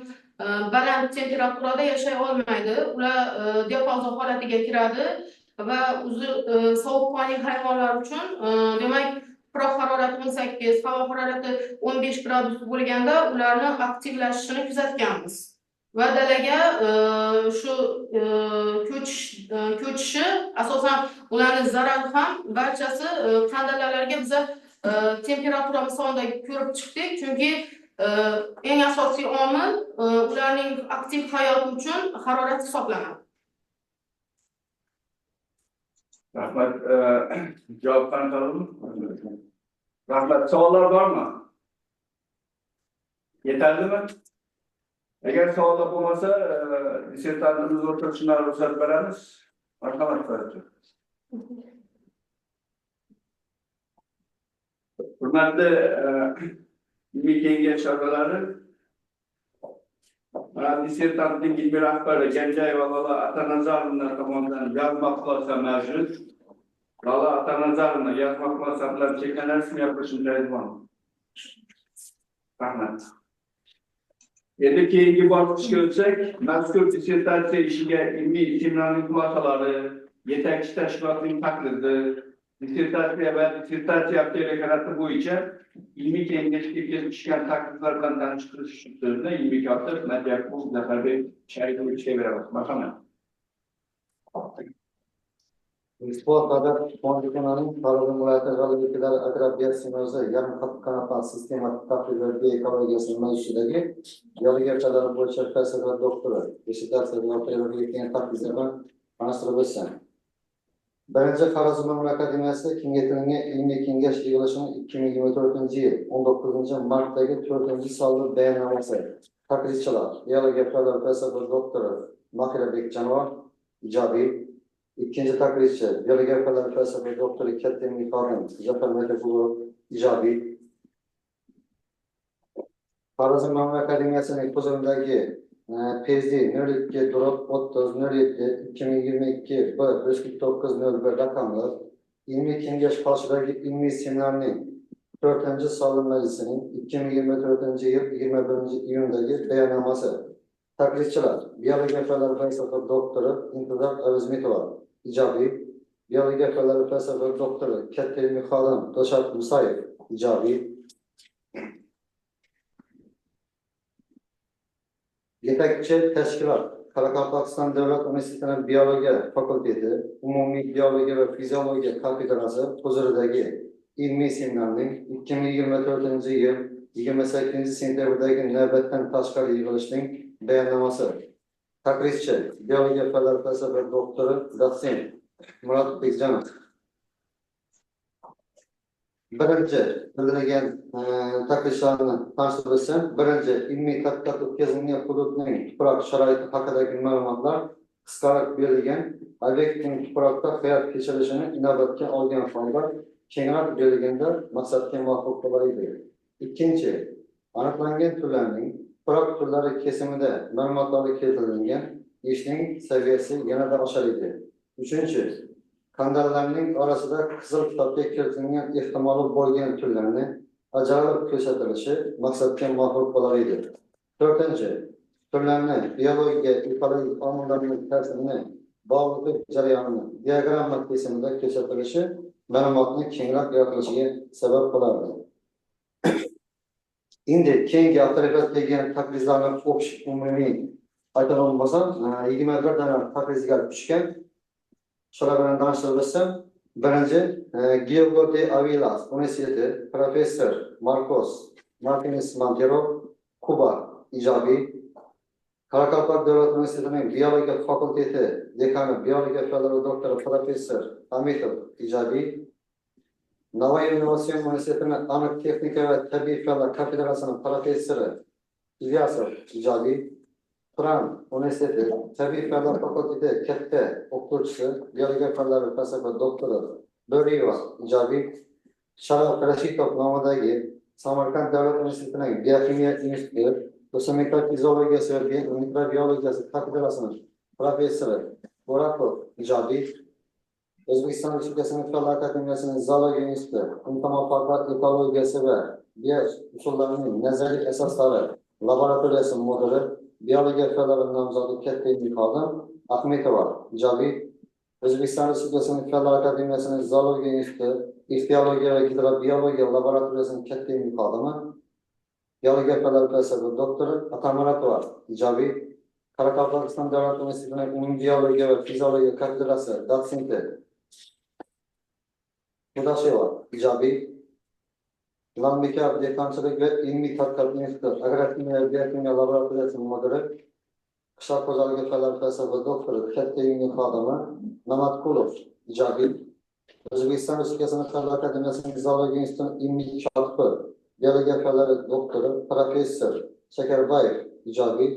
A: baland temperaturada yashay olmaydi. Ular diapazon holatiga kiradi va sovuqqonli hayvonlar uchun demak tuproq harorati 18, havo harorati 15 gradus bo'lganda ularni aktivlashishini kuzatganmiz. Va dalaga shu ko'chishi asosan ularning zarari ham barchasi qandalalarga biza temperatura misolida ko'rib chiqdik, chunki eng asosiy omil ularning aktiv hayoti uchun harorat hisoblanadi.
B: Rahmat. Javob qanaqaligimi? Rahmat. Savollar bormi? Yetarlimi? Agar savollar bo'lmasa, dissertantimiz o'tirishini ruxsat beramiz. Marhamat qilasiz. Hurmatli ilmiy kengash a'zolari, dissertantning ilmiy rahbari Ganjayeva Lola Atanazarovna tomonidan yozma xulosa mavjud. Lola Atanazarovna yozma xulosa bilan cheklanishni yapishni joizman. Rahmat. Endi keyingi bosqichga o'tsak, mazkur dissertatsiya ishiga ilmiy seminarning xulosalari, yetakchi tashkilotning taklidi, dissertatsiya va dissertatsiya aplikati bo'yicha ilmiy kengashga kelib tushgan takliflar bilan tanishtirish uchun ilmiy kotib Madiyakov Zafarbek Shaydovich beramiz. Marhamat.
F: Respublikada Qonunchilikning Xorazm viloyati g'alabachilari agrobiosinozi yarim qattiq sistema taqdidoti ekologiyasi mavzusidagi biologiyalar bo'yicha falsafa doktori dissertatsiya tayyorlayotgan taqdidlardan tanishtirib o'tsin. Birinchi Xorazm akademiyasi kengaytirilgan ilmiy kengash yig'ilishini 2024-yil 19-martdagi 4-sonli bayonnomasi taqdirchilar biologiya falsafa doktori Mahira Bekjanova ijobiy, ikkinchi taqdirchi biologiya falsafa doktori Katem Mixorin Zafar Metakulov ijobiy, Xorazm akademiyasining huzurindagi PhD 02-30-07-2022-B-549-01 raqamli ilmiy kengash qoshidagi ilmiy seminarning 4-sonli majlisining 2024-yil 21-iyundagi bayonnomasi taqdirchilar biologiya falsafa doktori Intizor Avizmetova ijobiy, biologiya falsafa doktori Katem Mixorin Toshat Musayev ijobiy, yetakchi tashkilot Qoraqalpog'iston davlat universitetining biologiya fakulteti, umumiy biologiya va fiziologiya kafedrasi huzuridagi ilmiy seminarning 2024-yil 28-sentyabrdagi navbatdan tashqari yig'ilishning bayonnomasi taqdirchi biologiya falsafa doktori dotsent Murat Bekjanov. Birinchi bildirilgan takliflarni tanishtirib o'tsam, birinchi ilmiy tadqiqot o'tkazilgan hududning tuproq sharoiti haqidagi ma'lumotlar qisqartirib berilgan, obyektning tuproqda hayot kechirishini inobatga olgan holda kengroq berilganda maqsadga muvofiq bo'lar. Ikkinchi, aniqlangan turlarning tuproq turlari kesimida ma'lumotlar keltirilgan, ishning saviyasi yanada oshar edi. Uchinchi, qandallarning orasida qizil kitobga kiritilgan ehtimoli bo'lgan turlarni ajoyib ko'rsatilishi maqsadga muvofiq bo'lar edi. To'rtinchi, turlarni biologiya, ekologik omillarning ta'sirini, bog'liqlik jarayonini diagramma kesimida ko'rsatilishi ma'lumotni kengroq yaratilishiga sabab bo'lardi. Endi keyingi avtoritet kelgan taqdidlarni o'qish umumiy aytadigan bo'lsam, 21 dona taqdidga tushgan. Shular bilan tanishtirib o'tsam, birinchi Diego de Avila Universiteti professor Marcos Martinez Montero Kuba ijobiy, Qoraqalpoq davlat universitetining biologiya fakulteti dekani biologiya falsafa doktori professor Amitov ijobiy, Navoiy innovatsion universitetining aniq texnika va tabiiy fanlar kafedrasining professori Ilyasov ijobiy, Turan universiteti tabiiy fanlar fakulteti katta o'qituvchisi biologiya fanlari falsafa doktori Bo'riyeva ijobiy, Sharaf Rashidov nomidagi Samarqand davlat universitetining biokimiya instituti o'simliklar fiziologiyasi va mikrobiologiyasi kafedrasining professori Bo'rakov Ijobiy, O'zbekiston Respublikasining Fanlar akademiyasining zoologiya instituti muvaffaqiyat ekologiyasi va bioussullarning nazariy asoslari laboratoriyasi mudiri, biologiya fanlari nomzodi katta xodim Ahmetova Ijobiy, O'zbekiston Respublikasining Fanlar akademiyasining zoologiya instituti ichtiologiya va gidrobiologiya laboratoriyasining katta xodimi, biologiya fanlari professori doktori Atamuratova Ijobiy, Qoraqalpog'iston davlat universitetining umumbiologiya va fiziologiya kafedrasi dotsenti Mudasheva Ijobiy, Lambika dehqonchilik va ilmiy tadqiqot instituti agrokimiya va biokimiya laboratoriyasining mudiri, qishloq xo'jaligi fanlari professori doktori katta xodimi Namatqulov Ijobiy, O'zbekiston Respublikasining Fanlar akademiyasining zoologiya institutining ilmiy kotibi, biologiya fanlari doktori professor Shakarbayev Ijobiy,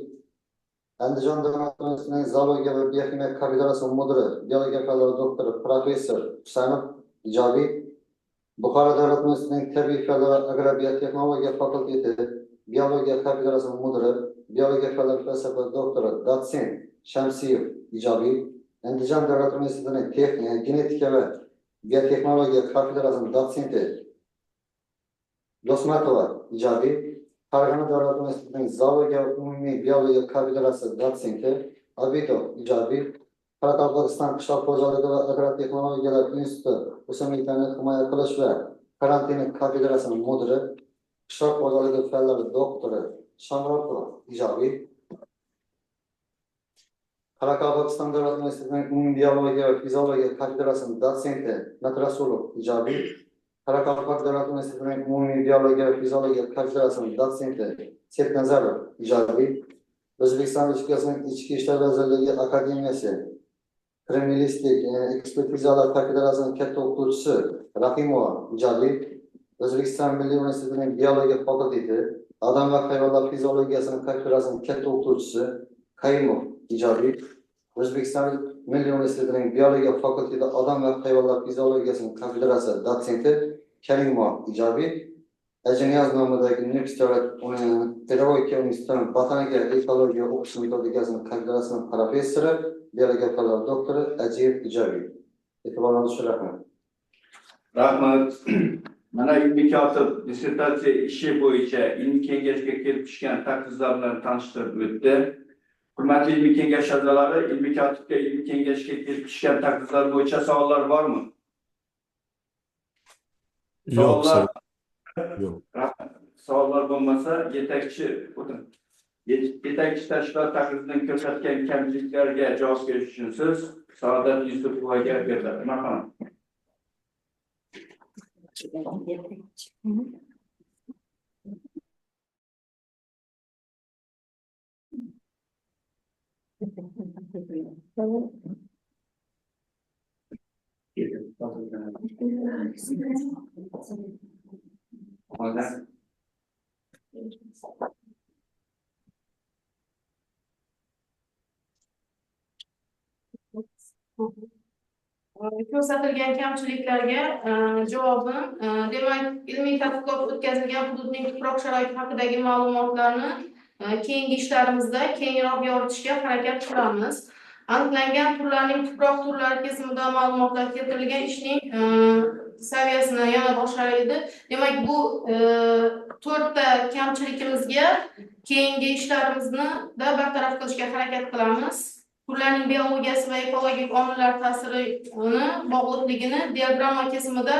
F: Andijon davlat universitetining zoologiya va biokimiya kafedrasi mudiri, biologiya fanlari doktori professor Husanov Ijobiy, Buxoro davlat universitetining tabiiy fanlar va agrobiotexnologiya fakulteti biologiya kafedrasi mudiri, biologiya fanlari professori doktori dotsent Shamsiyev Ijobiy, Andijon davlat universitetining genetika va biotexnologiya kafedrasining dotsenti Dosmatova Ijobiy, Farg'ona davlat universitetining zoologiya va umumiy biologiya kafedrasi dotsenti Abidov Ijobiy, Qoraqalpog'iston qishloq xo'jaligi va agrotexnologiyalar instituti o'simliklarni himoya qilish va karantini kafedrasining mudiri, qishloq xo'jaligi fanlari doktori Shamrotova Ijobiy, Qoraqalpog'iston davlat universitetining umumiy biologiya va fiziologiya kafedrasining dotsenti Natrasulov Ijobiy, Qoraqalpoq davlat universitetining umumiy biologiya va fiziologiya kafedrasining dotsenti Setnazarov Ijobiy, O'zbekiston Respublikasining Ichki ishlar vazirligi akademiyasi kriminalistik ekspertizalar kafedrasining katta o'qituvchisi Rahimova Ijobiy, O'zbekiston Milliy universitetining biologiya fakulteti odam va hayvonlar fiziologiyasining kafedrasining katta o'qituvchisi Karimov Ijobiy, O'zbekiston Milliy universitetining biologiya fakulteti odam va hayvonlar fiziologiyasining kafedrasi dotsenti Karimov Ijobiy, Ajiniyaz nomidagi Nukus davlat pedagogika institutining botanika ekologiya o'qish metodikasining kafedrasining professori, biologiya fanlari doktori Ajiyev Ijobiy. E'tiboringiz uchun rahmat.
B: Rahmat. Mana ilmiy kotib dissertatsiya ishi bo'yicha ilmiy kengashga kelib tushgan takliflar bilan tanishtirib o'tdi. Hurmatli ilmiy kengash a'zolari, ilmiy kotibga ilmiy kengashga kelib tushgan takliflar bo'yicha savollar bormi?
D: Yo'q, yo'q.
B: Savollar bo'lmasa, yetakchi tashkilot taklifidan ko'rsatgan kamchiliklarga javob berish uchun so'z Saodat Yusufovaga beriladi. Marhamat.
A: Ko'rsatilgan kamchiliklarga javobim, demak, ilmiy tadqiqot o'tkazilgan hududning tuproq sharoiti haqidagi ma'lumotlarni keyingi ishlarimizda kengroq yoritishga harakat qilamiz. Aniqlangan turlarning tuproq turlari kesimida ma'lumotlar keltirilgan ishning saviyasini yana boshqaradi. Demak, bu 4 ta kamchiligimizga keyingi ishlarimizni bartaraf qilishga harakat qilamiz. Turlarning biologiyasi va ekologik omillar ta'sirini bog'liqligini diagramma kesimida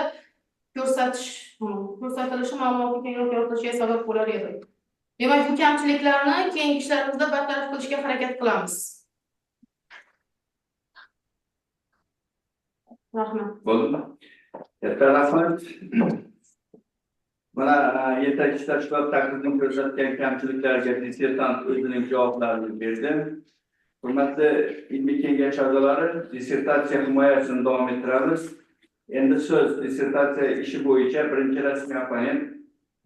A: ko'rsatilishi ma'lumotni kengroq yoritishga sabab bo'lar edi. Demak, bu kamchiliklarni keyingi ishlarimizda bartaraf qilishga harakat qilamiz. Rahmat.
B: Bo'ldimi? Katta rahmat. Mana yetakchi tashkilot taklifidan ko'rsatgan kamchiliklarga dissertant o'zining javoblarini berdi. Hurmatli ilmiy kengash a'zolari, dissertatsiya himoyasini davom ettiramiz. Endi so'z dissertatsiya ishi bo'yicha birinchi rasmiy opponent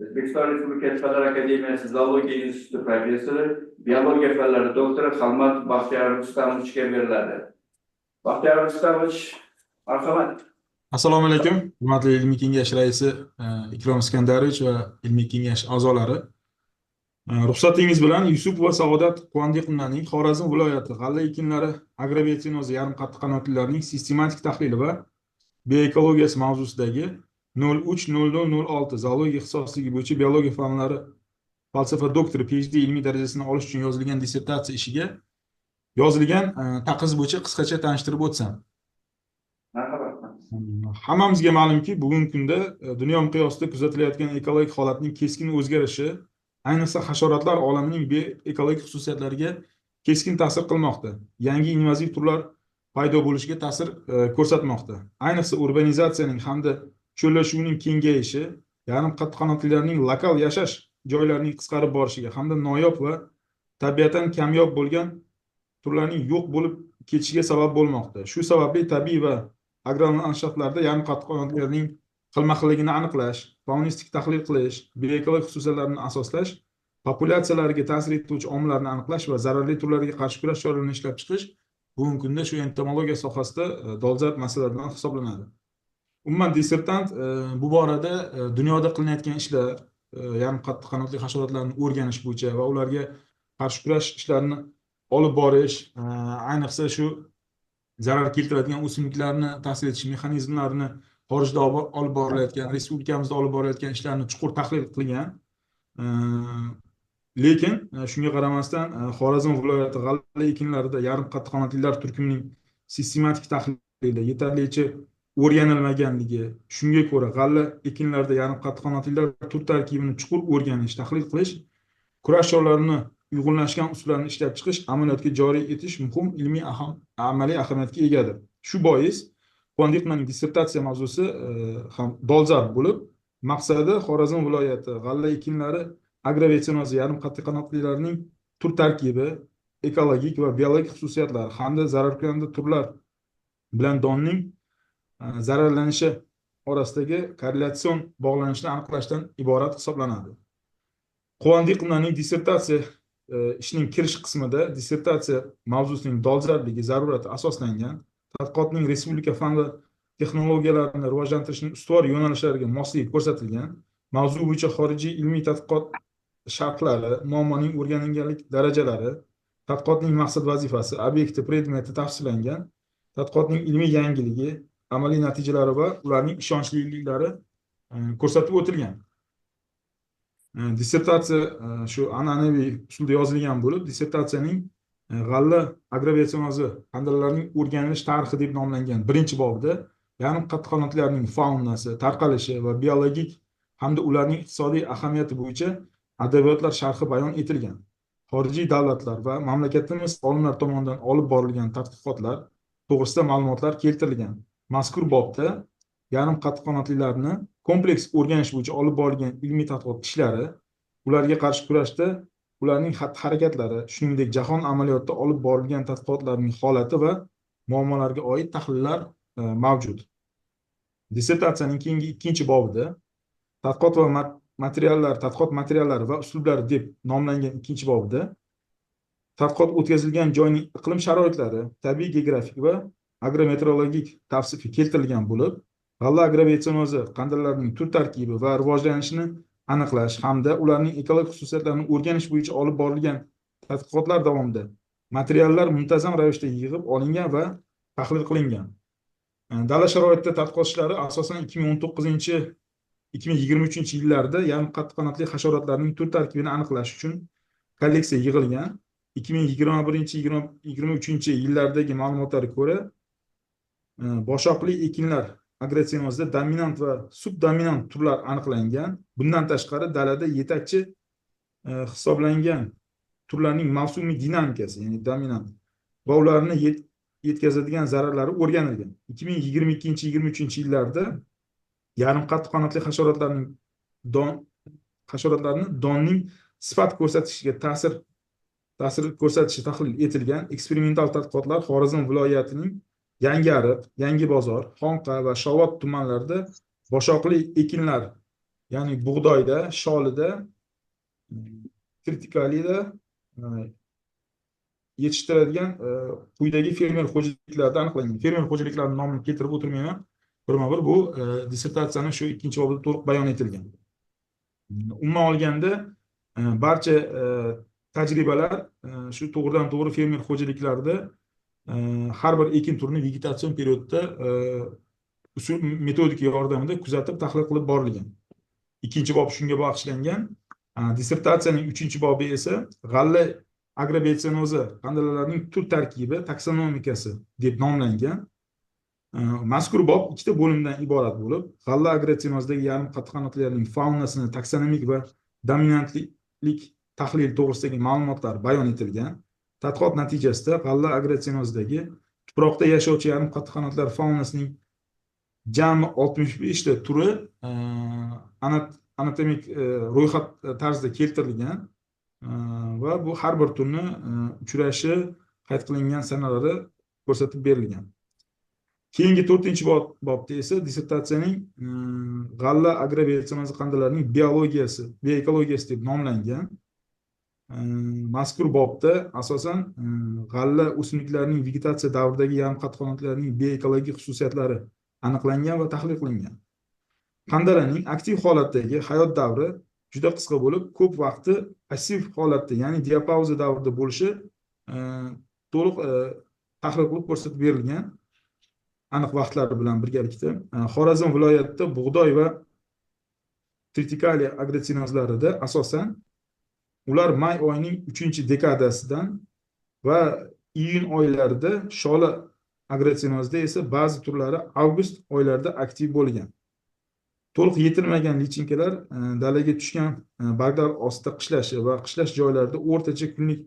B: O'zbekiston Respublikasi Fanlar akademiyasi zoologiya instituti professori, biologiya fanlari doktori Xalmat Baxtiyor Rustamovga beriladi. Baxtiyor Rustamovich, marhamat.
G: Assalomu alaykum, hurmatli ilmiy kengash raisi Ikrom Iskandarovich va ilmiy kengash a'zolari. Ruxsatingiz bilan Yusuf va Saodat Quvandiqullarning Xorazm viloyati g'alla ekinlari agrobiotsinozi yarim qattiqqanotlilarining sistematik tahlili va bioekologiyasi mavzusidagi 030006 zoologiya ixtisosligi bo'yicha biologiya fanlari falsafa doktori PhD ilmiy darajasini olish uchun yozilgan dissertatsiya ishiga yozilgan taqriz bo'yicha qisqacha tanishtirib o'tsam.
B: Marhamat.
G: Hammamizga ma'lumki, bugungi kunda dunyo miqyosida kuzatilayotgan ekologik holatning keskin o'zgarishi, ayniqsa hasharotlar olamining bioekologik xususiyatlariga keskin ta'sir qilmoqda. Yangi invaziv turlar paydo bo'lishiga ta'sir ko'rsatmoqda. Ayniqsa urbanizatsiyaning hamda cho'llashuvning kengayishi, yarim qattiqqanotlilarning lokal yashash joylarining qisqarib borishiga hamda noyob va tabiatan kamyob bo'lgan turlarning yo'q bo'lib ketishiga sabab bo'lmoqda. Shu sababli tabiiy va agrar landshaftlarda yarim qattiqqanotlilarning xilma-xilligini aniqlash, faunistik tahlil qilish, bioekologik xususiyatlarini asoslash, populyatsiyalarga ta'sir etuvchi omillarni aniqlash va zararli turlarga qarshi kurash choralarini ishlab chiqish bugungi kunda shu entomologiya sohasida dolzarb masalalardan hisoblanadi. Umuman dissertant bu borada dunyoda qilinayotgan ishlar, yarim qattiqqanotli hasharotlarni o'rganish bo'yicha va ularga qarshi kurash ishlarini olib borish, ayniqsa shu zarar keltiradigan o'simliklarni ta'sir etish mexanizmlarini xorijda olib borilayotgan, respublikamizda olib borilayotgan ishlarni chuqur tahlil qilgan. Lekin shunga qaramasdan Xorazm viloyati g'alla ekinlarida yarim qattiqqanotlilar turkumining sistematik tahlili yetarlicha o'rganilmaganligi, shunga ko'ra g'alla ekinlarida yarim qattiqqanotlilar tur tarkibini chuqur o'rganish, tahlil qilish, kurash choralarini uyg'unlashgan usullarni ishlab chiqish, amaliyotga joriy etish muhim ilmiy amaliy ahamiyatga egadir. Shu bois Quvandiqullarning dissertatsiya mavzusi ham dolzarb bo'lib, maqsadi Xorazm viloyati g'alla ekinlari agrobiotsinozi yarim qattiqqanotlilarning tur tarkibi, ekologik va biologik xususiyatlari hamda zararkunanda turlar bilan donning zararlanishi orasidagi korrelatsion bog'lanishni aniqlashdan iborat hisoblanadi. Quvandiqullarning dissertatsiya ishning kirish qismida dissertatsiya mavzusining dolzarbligi, zarurati asoslangan, tadqiqotning respublika fan va texnologiyalarini rivojlantirishning ustuvor yo'nalishlariga mosligi ko'rsatilgan, mavzu bo'yicha xorijiy ilmiy tadqiqot shartlari, muammoning o'rganilganlik darajalari, tadqiqotning maqsad vazifasi, obyekti, predmeti tavsiflangan, tadqiqotning ilmiy yangiligi, amaliy natijalari va ularning ishonchliklari ko'rsatib o'tilgan. Dissertatsiya shu an'anaviy usulda yozilgan bo'lib, dissertatsiyaning g'alla agrobiotsinozi qandallarning o'rganilish tarixi deb nomlangan birinchi bobida yarim qattiqqanotlilarning faunasi, tarqalishi va biologik hamda ularning iqtisodiy ahamiyati bo'yicha adabiyotlar sharhi bayon etilgan. Xorijiy davlatlar va mamlakatimiz olimlar tomonidan olib borilgan tadqiqotlar to'g'risida ma'lumotlar keltirilgan. Mazkur bobda yarim qattiqqanotlilarni kompleks o'rganish bo'yicha olib borilgan ilmiy tadqiqot ishlari, ularga qarshi kurashda ularning xatti-harakatlari, shuningdek jahon amaliyotida olib borilgan tadqiqotlarning holati va muammolarga oid tahlillar mavjud. Dissertatsiyaning keyingi ikkinchi bobida tadqiqot materiallari va uslublari deb nomlangan ikkinchi bobida tadqiqot o'tkazilgan joyning iqlim sharoitlari, tabiiy geografik va agrometeorologik tavsifi keltirilgan bo'lib, g'alla agrobiotsinozi qandallarining tur tarkibi va rivojlanishini aniqlash hamda ularning ekologik xususiyatlarini o'rganish bo'yicha olib borilgan tadqiqotlar davomida materiallar muntazam ravishda yig'ib olingan va tahlil qilingan. Dala sharoitida tadqiqot ishlari asosan 2019-2023 yillarda yarim qattiqqanotli hasharotlarning tur tarkibini aniqlash uchun kolleksiya yig'ilgan. 2021-2023 yillardagi ma'lumotlarga ko'ra, boshoqli ekinlar agrotsinozida dominant va subdominant turlar aniqlangan. Bundan tashqari dalada yetakchi hisoblangan turlarning mavsumiy dinamikasi, ya'ni dominant va ularni yetkazadigan zararlari o'rganilgan. 2022-2023 yillarda yarim qattiqqanotli hasharotlarning donning sifat ko'rsatishiga ta'sir ko'rsatishi tahlil etilgan. Eksperimental tadqiqotlar Xorazm viloyatining Yangiariq, Yangibozor, Xonqa va Shovot tumanlarida boshoqli ekinlar, ya'ni bug'doyda, sholida, kritikali'da yetishtiradigan quyidagi fermer xo'jaliklarida aniqlangan. Fermer xo'jaliklarining nomini keltirib o'tirmayman. 1 bu dissertatsiyani shu ikkinchi bobda to'liq bayon etilgan. Umuman olganda barcha tajribalar shu to'g'ridan to'g'ri fermer xo'jaliklarida har bir ekin turini vegetatsion periodda usul metodika yordamida kuzatib tahlil qilib borilgan. Ikkinchi bob shunga bag'ishlangan. Dissertatsiyaning 3-bobi esa g'alla agrobiotsinoza qandalarning tur tarkibi taksonomikasi deb nomlangan. Mazkur bob ikkita bo'limdan iborat bo'lib, g'alla agrotsinozidagi yarim qattiqqanotlarning faunasini taksonomik va dominantlik tahlil to'g'risidagi ma'lumotlar bayon etilgan. Tadqiqot natijasida g'alla agrotsinozidagi tuproqda yashovchi yarim qattiqqanotlar faunasining jami 65 ta turi anatomik ro'yxat tarzida keltirilgan va bu har bir turni uchrashi qayd qilingan sanalari ko'rsatib berilgan. Keyingi 4-bobda esa dissertatsiyaning g'alla agrobiotsinoza qandalarining biologiyasi, bioekologiyasi deb nomlangan. Mazkur bobda asosan g'alla o'simliklarining vegetatsiya davridagi yarim qattiqqanotlarning bioekologik xususiyatlari aniqlangan va tahlil qilingan. Qandalarning aktiv holatdagi hayot davri juda qisqa bo'lib, ko'p vaqti passiv holatda, ya'ni diapauza davrida bo'lishi to'liq tahlil qilib ko'rsatib berilgan. Aniq vaqtlari bilan birgalikda Xorazm viloyatida bug'doy va tritikaliya agrotsinozlarida asosan ular may oyining 3-dekadasidan va iyun oylarida, shola agrotsinozda esa ba'zi turlari avgust oylarida aktiv bo'lgan. To'liq yetilmagan lichinkalar dalaga tushgan barglar ostida qishlashi va qishlash joylarida o'rtacha kunlik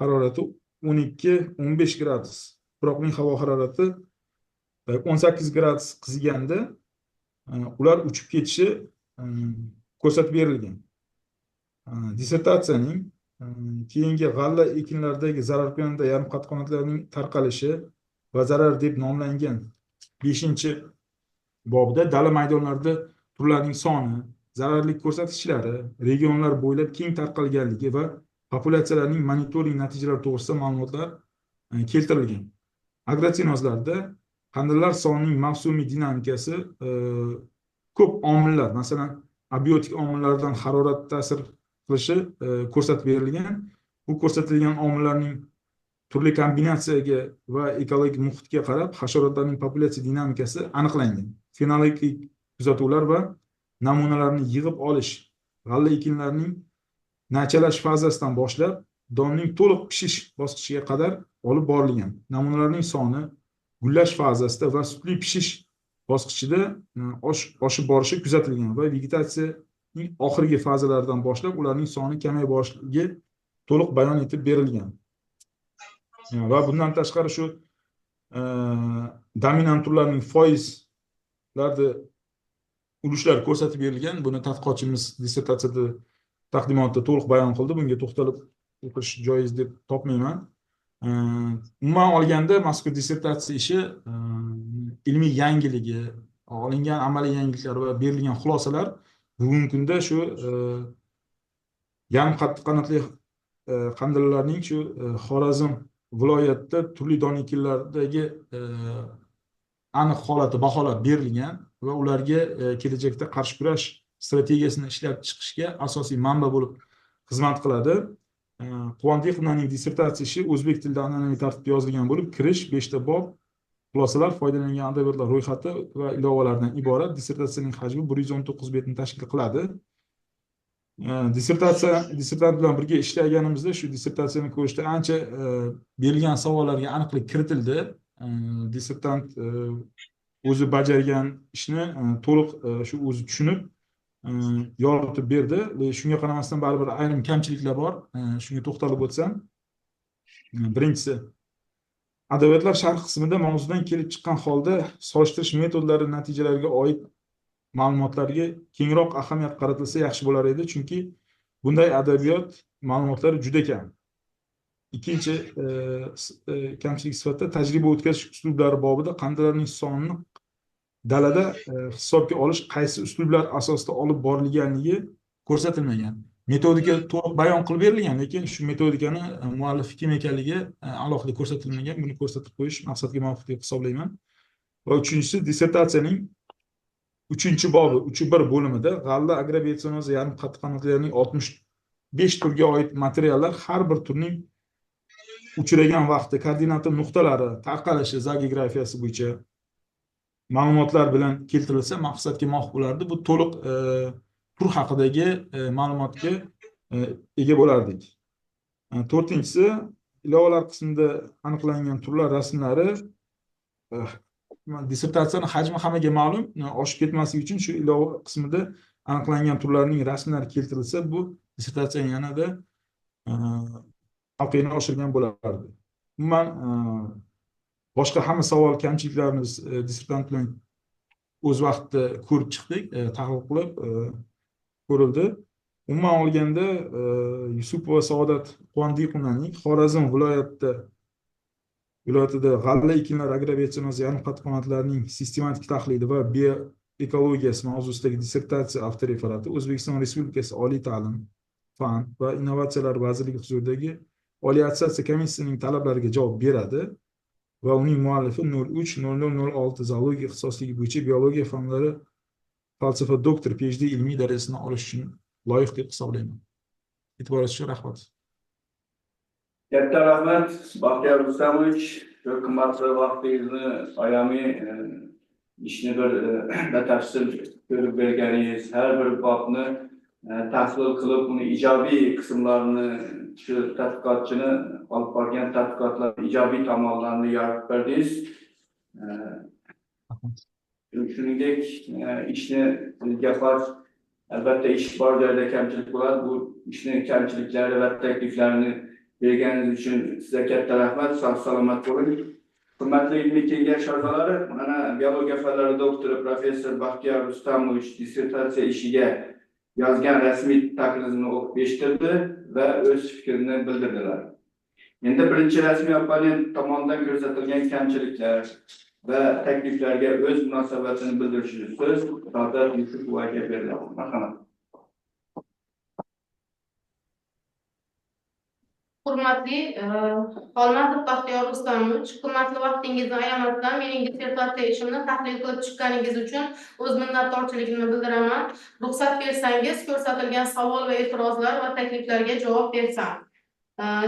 G: harorati 12-15 gradus, tuproqning havo harorati 18 gradus qiziganda ular uchib ketishi ko'rsatib berilgan. Dissertatsiyaning keyingi g'alla ekinlaridagi zararkunanda yarim qattiqqanotlarning tarqalishi va zarar deb nomlangan 5-bobda dala maydonlarida turlarning soni, zararli ko'rsatkichlari, regionlar bo'ylab keng tarqalganligi va populyatsiyalarning monitoring natijalari to'g'risida ma'lumotlar keltirilgan. Agrotsinozlarda qandalar sonining mavsumiy dinamikasi ko'p omillar, masalan, abiotik omillardan harorat ta'sir qilishi ko'rsatib berilgan. Bu ko'rsatilgan omillarning turli kombinatsiyaga va ekologik muhitga qarab hasharotlarning populyatsiya dinamikasi aniqlangan. Fenologik kuzatuvlar va namunalarni yig'ib olish g'alla ekinlarining nachalash fazasidan boshlab donning to'liq pishish bosqichiga qadar olib borilgan. Namunalarning soni gullash fazasida va sutli pishish bosqichida oshib borishi kuzatilgan va vegetatsiyaning oxirgi fazalaridan boshlab ularning soni kamay borishiga to'liq bayon etib berilgan. Va bundan tashqari shu dominant turlarning foizlarda ulushlar ko'rsatib berilgan. Buni tadqiqotchimiz dissertatsiyada taqdimotida to'liq bayon qildi. Bunga to'xtalib o'tish joiz deb topmayman. Umuman olganda mazkur dissertatsiya ishi ilmiy yangiligi, olingan amaliy yangiliklar va berilgan xulosalar bugungi kunda shu yarim qattiqqanotli qandalarning shu Xorazm viloyatida turli don ekinlaridagi aniq holati baholab berilgan va ularga kelajakda qarshi kurash strategiyasini ishlab chiqishga asosiy manba bo'lib xizmat qiladi. Quvontiy Qumlarning dissertatsiya ishi o'zbek tilida an'anaviy tartibda yozilgan bo'lib, kirish 5 ta bob, xulosalar, foydalanilgan adabiyotlar ro'yxati va ilovalardan iborat. Dissertatsiyaning hajmi 119 betni tashkil qiladi. Dissertant bilan birga ishlaganimizda shu dissertatsiyani ko'rishda ancha berilgan savollarga aniqlik kiritildi. Dissertant o'zi bajargan ishni to'liq shu o'zi tushunib yoritib berdi. Shunga qaramasdan baribir ayrim kamchiliklar bor. Shunga to'xtalib o'tsam. Birinchisi, adabiyotlar sharh qismida mavzudan kelib chiqqan holda solishtirish metodlari natijalariga oid ma'lumotlarga kengroq ahamiyat qaratilsa yaxshi bo'lar edi, chunki bunday adabiyot ma'lumotlari juda kam. Ikkinchi kamchilik sifatida tajriba o'tkazish uslublari bobida qandalarning sonini dalada hisobga olish qaysi uslublar asosida olib borilganligi ko'rsatilmagan. Metodika to'liq bayon qilib berilgan, lekin shu metodikani muallif kim ekanligi alohida ko'rsatilmagan. Buni ko'rsatib qo'yish maqsadga muvofiq deb hisoblayman. va uchinchisi dissertatsiyaning 3-bobi 3.1 bo'limida g'alla agrobiotsinozi yarim qattiqqanotlarining 65 turga oid materiallar har bir turning uchragan vaqti, koordinata nuqtalari, tarqalishi, zagografiyasi bo'yicha ma'lumotlar bilan keltirilsa maqsadga muvofiq bo'lardi. Bu to'liq tur haqidagi ma'lumotga ega bo'lardik. To'rtinchisi, ilovalar qismida aniqlangan turlar rasmlari dissertatsiyani hajmi hammaga ma'lum, oshib ketmasligi uchun shu ilova qismida aniqlangan turlarning rasmlari keltirilsa, bu dissertatsiya yanada mavqeni oshirgan bo'lardi. Umuman boshqa hamma savol kamchiliklarni biz dissertant bilan o'z vaqtida ko'rib chiqdik, tahlil qilib ko'rildi. Umuman olganda Yusupova Saodat Quvondiqovaning Xorazm viloyatida g'alla ekinlari agrobiotsinozi yarim qattiqqanotlarining sistematik tahlili va bioekologiyasi mavzusidagi dissertatsiya avtoreferati O'zbekiston Respublikasi Oliy ta'lim, fan va innovatsiyalar vazirligi huzuridagi Oliy attestatsiya komissiyasining talablariga javob beradi va uning muallifi 03-0006 zoologiya ixtisosligi bo'yicha biologiya fanlari falsafa doktor PhD ilmiy darajasini olish uchun loyiq deb hisoblayman. E'tiboringiz uchun rahmat.
B: Katta rahmat, Baxtiyor Rustamovich, shu qimmatli vaqtingizni ayamay ishni bir batafsil ko'rib berganingiz, har bir bobni tahlil qilib, uni ijobiy qismlarini, shu tadqiqotchini olib borgan tadqiqotlar ijobiy tomonlarini yoritib berdingiz. Shuningdek, ishni bizga xos, albatta ish bor joyda kamchilik bo'ladi. Bu ishni kamchiliklari va takliflarini berganingiz uchun sizga katta rahmat. Sog' salomat bo'ling. Hurmatli ilmiy kengash a'zolari, mana biologiya fanlari doktori professor Baxtiyor Rustamovich dissertatsiya ishiga yozgan rasmiy taklifini o'qib eshittirdi va o'z fikrini bildirdilar. Endi birinchi rasmiy opponent tomonidan ko'rsatilgan kamchiliklar va takliflarga o'z munosabatini bildirish uchun so'z Saodat Yusupovaga beriladi. Marhamat.
A: Hurmatli Xolmatov Baxtiyor Rustamovich, qimmatli vaqtingizni ayamasdan mening dissertatsiya ishimni tahlil qilib chiqqaningiz uchun o'z minnatdorchiligimni bildiraman. Ruxsat bersangiz, ko'rsatilgan savol va e'tirozlar va takliflarga javob bersam.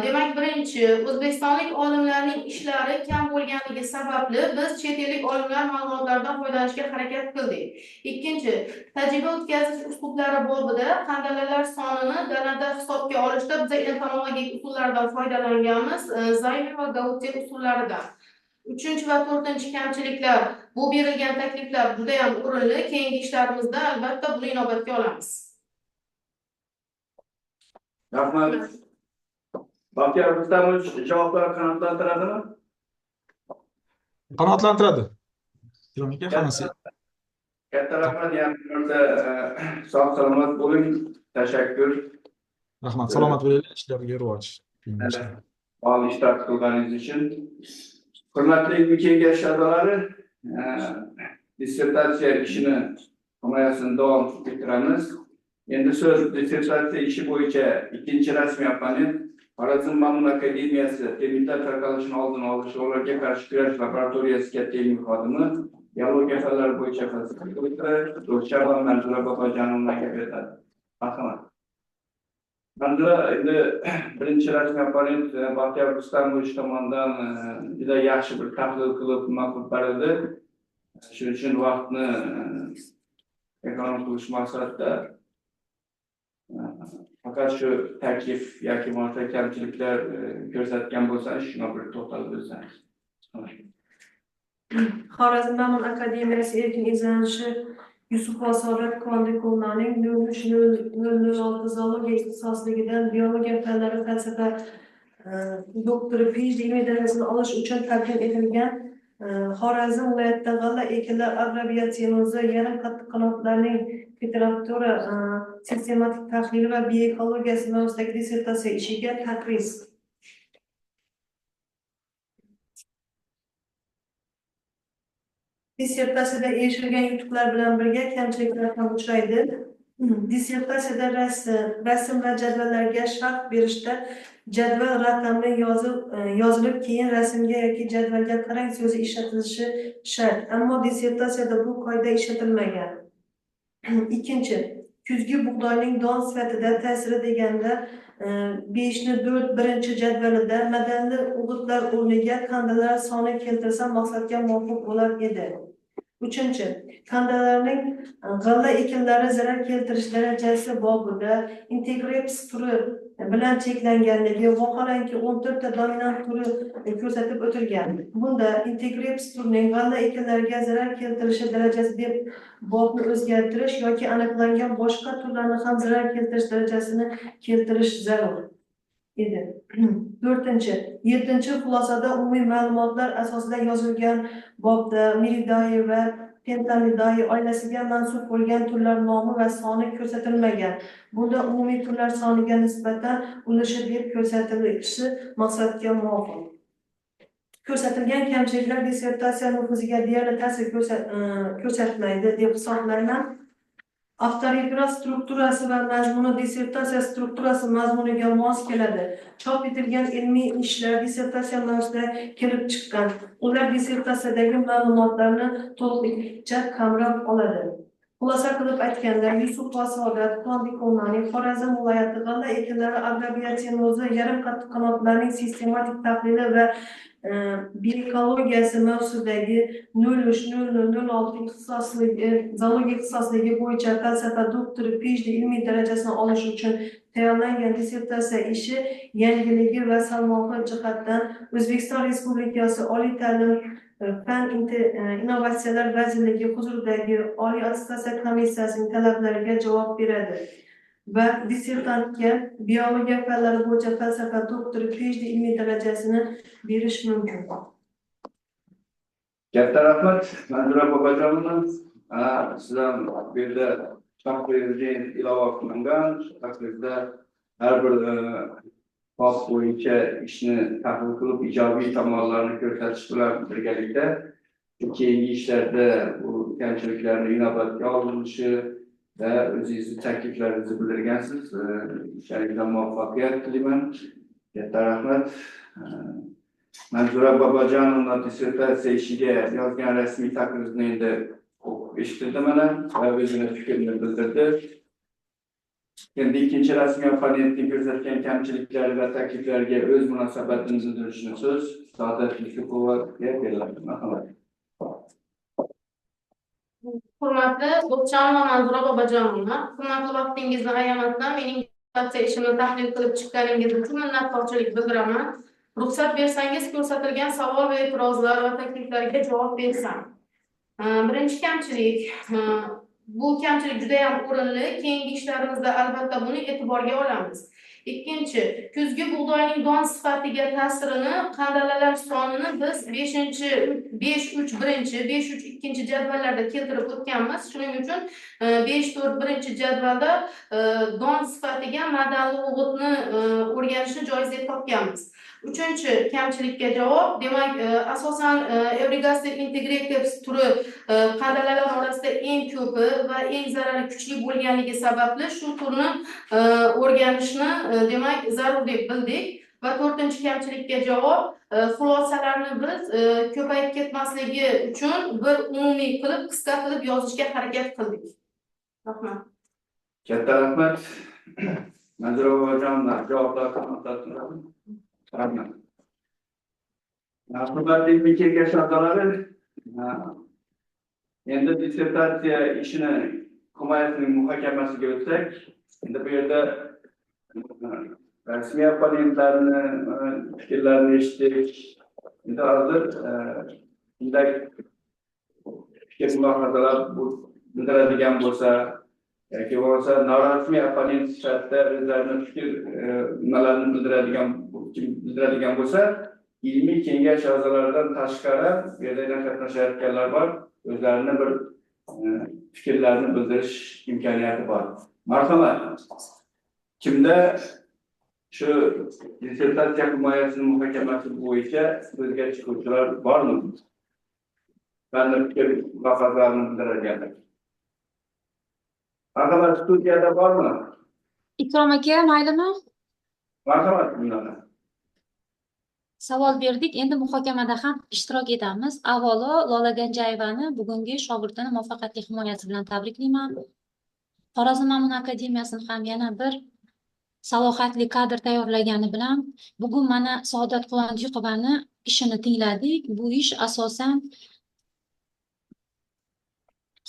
A: Demak, birinchi, o'zbekistonlik olimlarning ishlari kam bo'lganligi sababli biz chet ellik olimlar ma'lumotlaridan foydalanishga harakat qildik. Ikkinchi, tajriba o'tkazish uslublari bobida qandalalar sonini dalada hisobga olishda biz entomologik usullardan foydalanganmiz, Zaymer va Gautier usullaridan. Uchinchi va to'rtinchi kamchiliklar, bu berilgan takliflar juda ham o'rinli. Keyingi ishlarimizda albatta buni inobatga olamiz.
B: Rahmat. Baxtiyor Rustamovich, javoblar qanoatlantiradimi?
G: Qanoatlantiradi. Hammasi.
B: Katta rahmat, yana bir marta sog' salomat bo'ling. Tashakkur.
G: Rahmat, salomat bo'linglar, ishlarga rivoj.
B: Faol ishtirok qilganingiz uchun. Hurmatli ilmiy kengash a'zolari, dissertatsiya ishini himoyasini davom ettiramiz. Endi so'z dissertatsiya ishi bo'yicha ikkinchi rasmiy opponent Xorazm Ma'mun akademiyasi termitlar tarqalishini oldini olish va ularga qarshi kurash laboratoriyasiga ilmiy xodimi, biologiya fanlari bo'yicha falsafa doktori Do'stchava Manzura Bobojonovnaga beriladi. Marhamat. Manzura endi birinchi rasmiy opponent Baxtiyor Rustamovich tomonidan juda yaxshi bir tahlil qilib ma'qul berildi. Shuning uchun vaqtni ekonom qilish maqsadida faqat shu taklif yoki boshqa kamchiliklar ko'rsatgan bo'lsangiz, shuna bir to'xtalib o'tsangiz.
H: Xorazm Ma'mun akademiyasi erkin izlanishi Yusupova Saodat Quvondiqovaning 03-0006 zoologiya ixtisosligidan biologiya fanlari falsafa doktori PhD ilmiy darajasini olish uchun taqdim etilgan Xorazm viloyatida g'alla ekinlar agrobiotsinozi yarim qattiqqanotlarning literatura sistematik tahlili va bioekologiyasi mavzusidagi dissertatsiya ishiga takriz. Dissertatsiyada erishilgan yutuqlar bilan birga kamchiliklar ham uchraydi. Dissertatsiyada rasm va jadvallarga sharh berishda jadval raqamli yozilib keyin rasmga yoki jadvalga qarang so'zi ishlatilishi shart. Ammo dissertatsiyada bu qoida ishlatilmagan. Ikkinchi, kuzgi bug'doyning don sifatida ta'siri deganda 5/4 birinchi jadvalida madanli o'g'itlar o'rniga kandalar soni keltirsa maqsadga muvofiq bo'lar edi. Uchinchi, kandalarning g'alla ekinlari zarar keltirish darajasi bobida integreps turi bilan cheklanganligi vaholanki 14 ta dominant turi ko'rsatib o'tilgan. Bunda integreps turining g'alla ekinlariga zarar keltirishi darajasi deb bobni o'zgartirish yoki aniqlangan boshqa turlarni ham zarar keltirish darajasini keltirish zarur edi. To'rtinchi, yettinchi xulosada umumiy ma'lumotlar asosida yozilgan bobda Miridae va Pentamidae oilasiga mansub bo'lgan turlar nomi va soni ko'rsatilmagan. Bunda umumiy turlar soniga nisbatan ulushi deb ko'rsatilishi maqsadga muvofiq. Ko'rsatilgan kamchiliklar dissertatsiya nufuziga deyarli ta'sir ko'rsatmaydi deb hisoblayman. Avtorefera strukturasi va mazmuni dissertatsiya strukturasi mazmuniga mos keladi. Chop etilgan ilmiy ishlar dissertatsiya mavzusida kelib chiqqan. Ular dissertatsiyadagi ma'lumotlarni to'liqligicha qamrab oladi. Xulosa qilib aytganda, Yusuf va Saodat Kondikonlarning Xorazm viloyati g'alla ekinlari agrobiotenozi yarim qattiqqanotlarning sistematik tahlili va bioekologiyasi mavzusidagi 03/0006 ixtisosligi zoologiya ixtisosligi bo'yicha falsafa doktori PhD ilmiy darajasini olish uchun tayyorlangan dissertatsiya ishi yangiligi va salmoqli jihatdan O'zbekiston Respublikasi Oliy ta'lim fan innovatsiyalar vazirligi huzuridagi Oliy attestatsiya komissiyasining talablariga javob beradi va dissertantga biologiya fanlari bo'yicha falsafa doktori PhD ilmiy darajasini berish mumkin.
B: Katta rahmat, Manzura Bobojonova. Sizlar bu yerda taqdirni ilova qilingan, taqdirda har bir bab bo'yicha ishni tahlil qilib ijobiy tomonlarni ko'rsatish bilan birgalikda keyingi ishlarda bu kamchiliklarni inobatga olinishi va o'zingizni takliflaringizni bildirgansiz. Ishlaringizda muvaffaqiyat tilayman. Katta rahmat. Manzura Bobojonova dissertatsiya ishiga yozgan rasmiy taqririni endi eshitildi mana va o'zini fikrini bildirdi. Endi ikkinchi rasmiy opponentning ko'rsatgan kamchiliklari va takliflariga o'z munosabatini bildirishni so'z Saodat Yusupovaga beriladi. Marhamat.
A: Hurmatli O'qchan va Manzura Bobojonova, hurmatli vaqtingizni ayamasdan mening dissertatsiya ishimni tahlil qilib chiqqaningiz uchun minnatdorchilik bildiraman. Ruxsat bersangiz ko'rsatilgan savol va e'tirozlar va takliflarga javob bersam. Birinchi kamchilik, bu kamchilik juda ham o'rinli. Keyingi ishlarimizda albatta buni e'tiborga olamiz. Ikkinchi, kuzgi bug'doyning don sifatiga ta'sirini, qandalalar sonini biz 5.3 jadvallarda keltirib o'tganmiz. Shuning uchun 5.4 jadvalda don sifatiga madanli o'g'itni o'rganishni joiz deb topganmiz. Uchinchi kamchilikka javob, demak, asosan Eurygaster integrated turi qandalalar orasida eng ko'pi va eng zarari kuchli bo'lganligi sababli shu turni o'rganishni demak zarur deb bildik. Va to'rtinchi kamchilikka javob, xulosalarni biz ko'payib ketmasligi uchun bir umumiy qilib, qisqa qilib yozishga harakat qildik. Rahmat.
B: Katta rahmat. Manzura Bobojonova javoblar qilmoqdasiz. Rahmat. Hurmatli ilmiy kengash a'zolari, endi dissertatsiya ishini himoyasining muhokamasiga o'tsak, endi bu yerda rasmiy opponentlarni fikrlarini eshitdik. Endi hozir bunday fikr mulohazalar bildiradigan bo'lsa yoki bo'lmasa norasmiy opponent sifatida o'zlarini fikr nimalarini bildiradigan bo'lsa, ilmiy kengash a'zolaridan tashqari bu yerda qatnashayotganlar bor, o'zlarini bir fikrlarini bildirish imkoniyati bor. Marhamat. Kimda shu dissertatsiya himoyasining muhokamasi bo'yicha so'zga chiquvchilar bormi? Qanday fikr mulohazalarini bildirganlar? Marhamat, studiyada bormi?
E: Ikrom aka, maylimi?
B: Marhamat, bundan.
E: Savol berdik. Endi muhokamada ham ishtirok etamiz. Avvalo, Lola Ganjayevani bugungi shogirdini muvaffaqiyatli himoyasi bilan tabriklayman. Xorazm Ma'mun akademiyasini ham yana bir salohiyatli kadr tayyorlagani bilan bugun mana Saodat Quvonchiqovani ishini tingladik. Bu ish asosan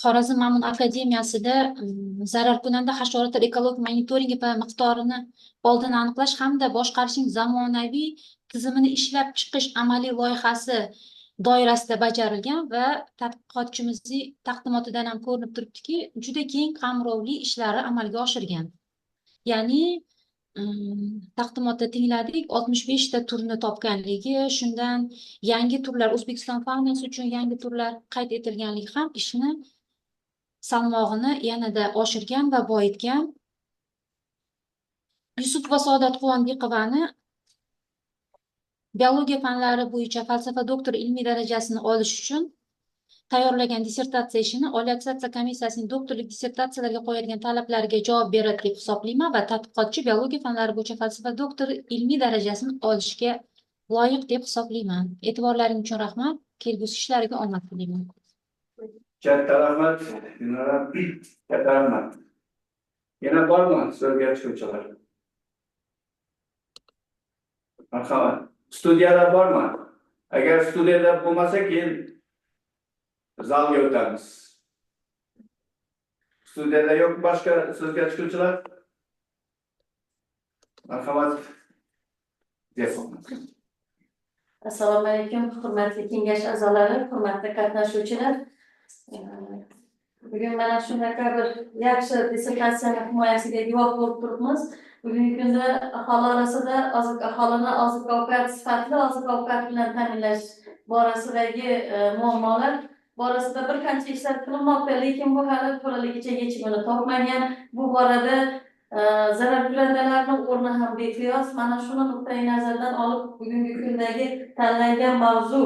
E: Xorazm Ma'mun akademiyasida zararkunanda hasharotlar ekologik monitoringi va miqdorini oldin aniqlash hamda boshqarishning zamonaviy tizimini ishlab chiqish amaliy loyihasi doirasida bajarilgan va tadqiqotchimizning taqdimotidan ham ko'rinib turibdiki, juda keng qamrovli ishlari amalga oshirgan. Ya'ni taqdimotda tingladik, 65 ta turni topganligi, shundan yangi turlar, O'zbekiston faunasi uchun yangi turlar qayd etilganligi ham ishni salmog'ini yanada oshirgan va boyitgan. Yusupova Saodat Quvondiqovani biologiya fanlari bo'yicha falsafa doktori ilmiy darajasini olish uchun tayyorlagan dissertatsiya ishini Oliy attestatsiya komissiyasining doktorlik dissertatsiyalarga qo'yadigan talablariga javob beradi deb hisoblayman va tadqiqotchi biologiya fanlari bo'yicha falsafa doktori ilmiy darajasini olishga loyiq deb hisoblayman. E'tiborlaring uchun rahmat. Kelgusi ishlariga omad tilayman.
B: Katta rahmat, Gulnora. Katta rahmat. Yana bormi so'zga chiquvchilar? Marhamat. Studiyada bormi? Agar studiyada bo'lmasa, keyin zalga o'tamiz. Studiyada yo'q boshqa so'zga chiquvchilar? Marhamat.
I: Assalomu alaykum, hurmatli kengash a'zolari, hurmatli qatnashuvchilar. Bugun mana shunaqa bir yaxshi dissertatsiyani himoyasiga guvoh bo'lib turibmiz. Bugungi kunda aholi orasida aholini oziq-ovqat sifatli oziq-ovqat bilan ta'minlash borasidagi muammolar borasida bir qancha ishlar qilinmoqda, lekin bu hali to'laligicha yechimini topmagan. Bu borada zararkunandalarning o'rni ham beqiyos. Mana shuni nuqtai nazardan olib bugungi kundagi tanlangan mavzu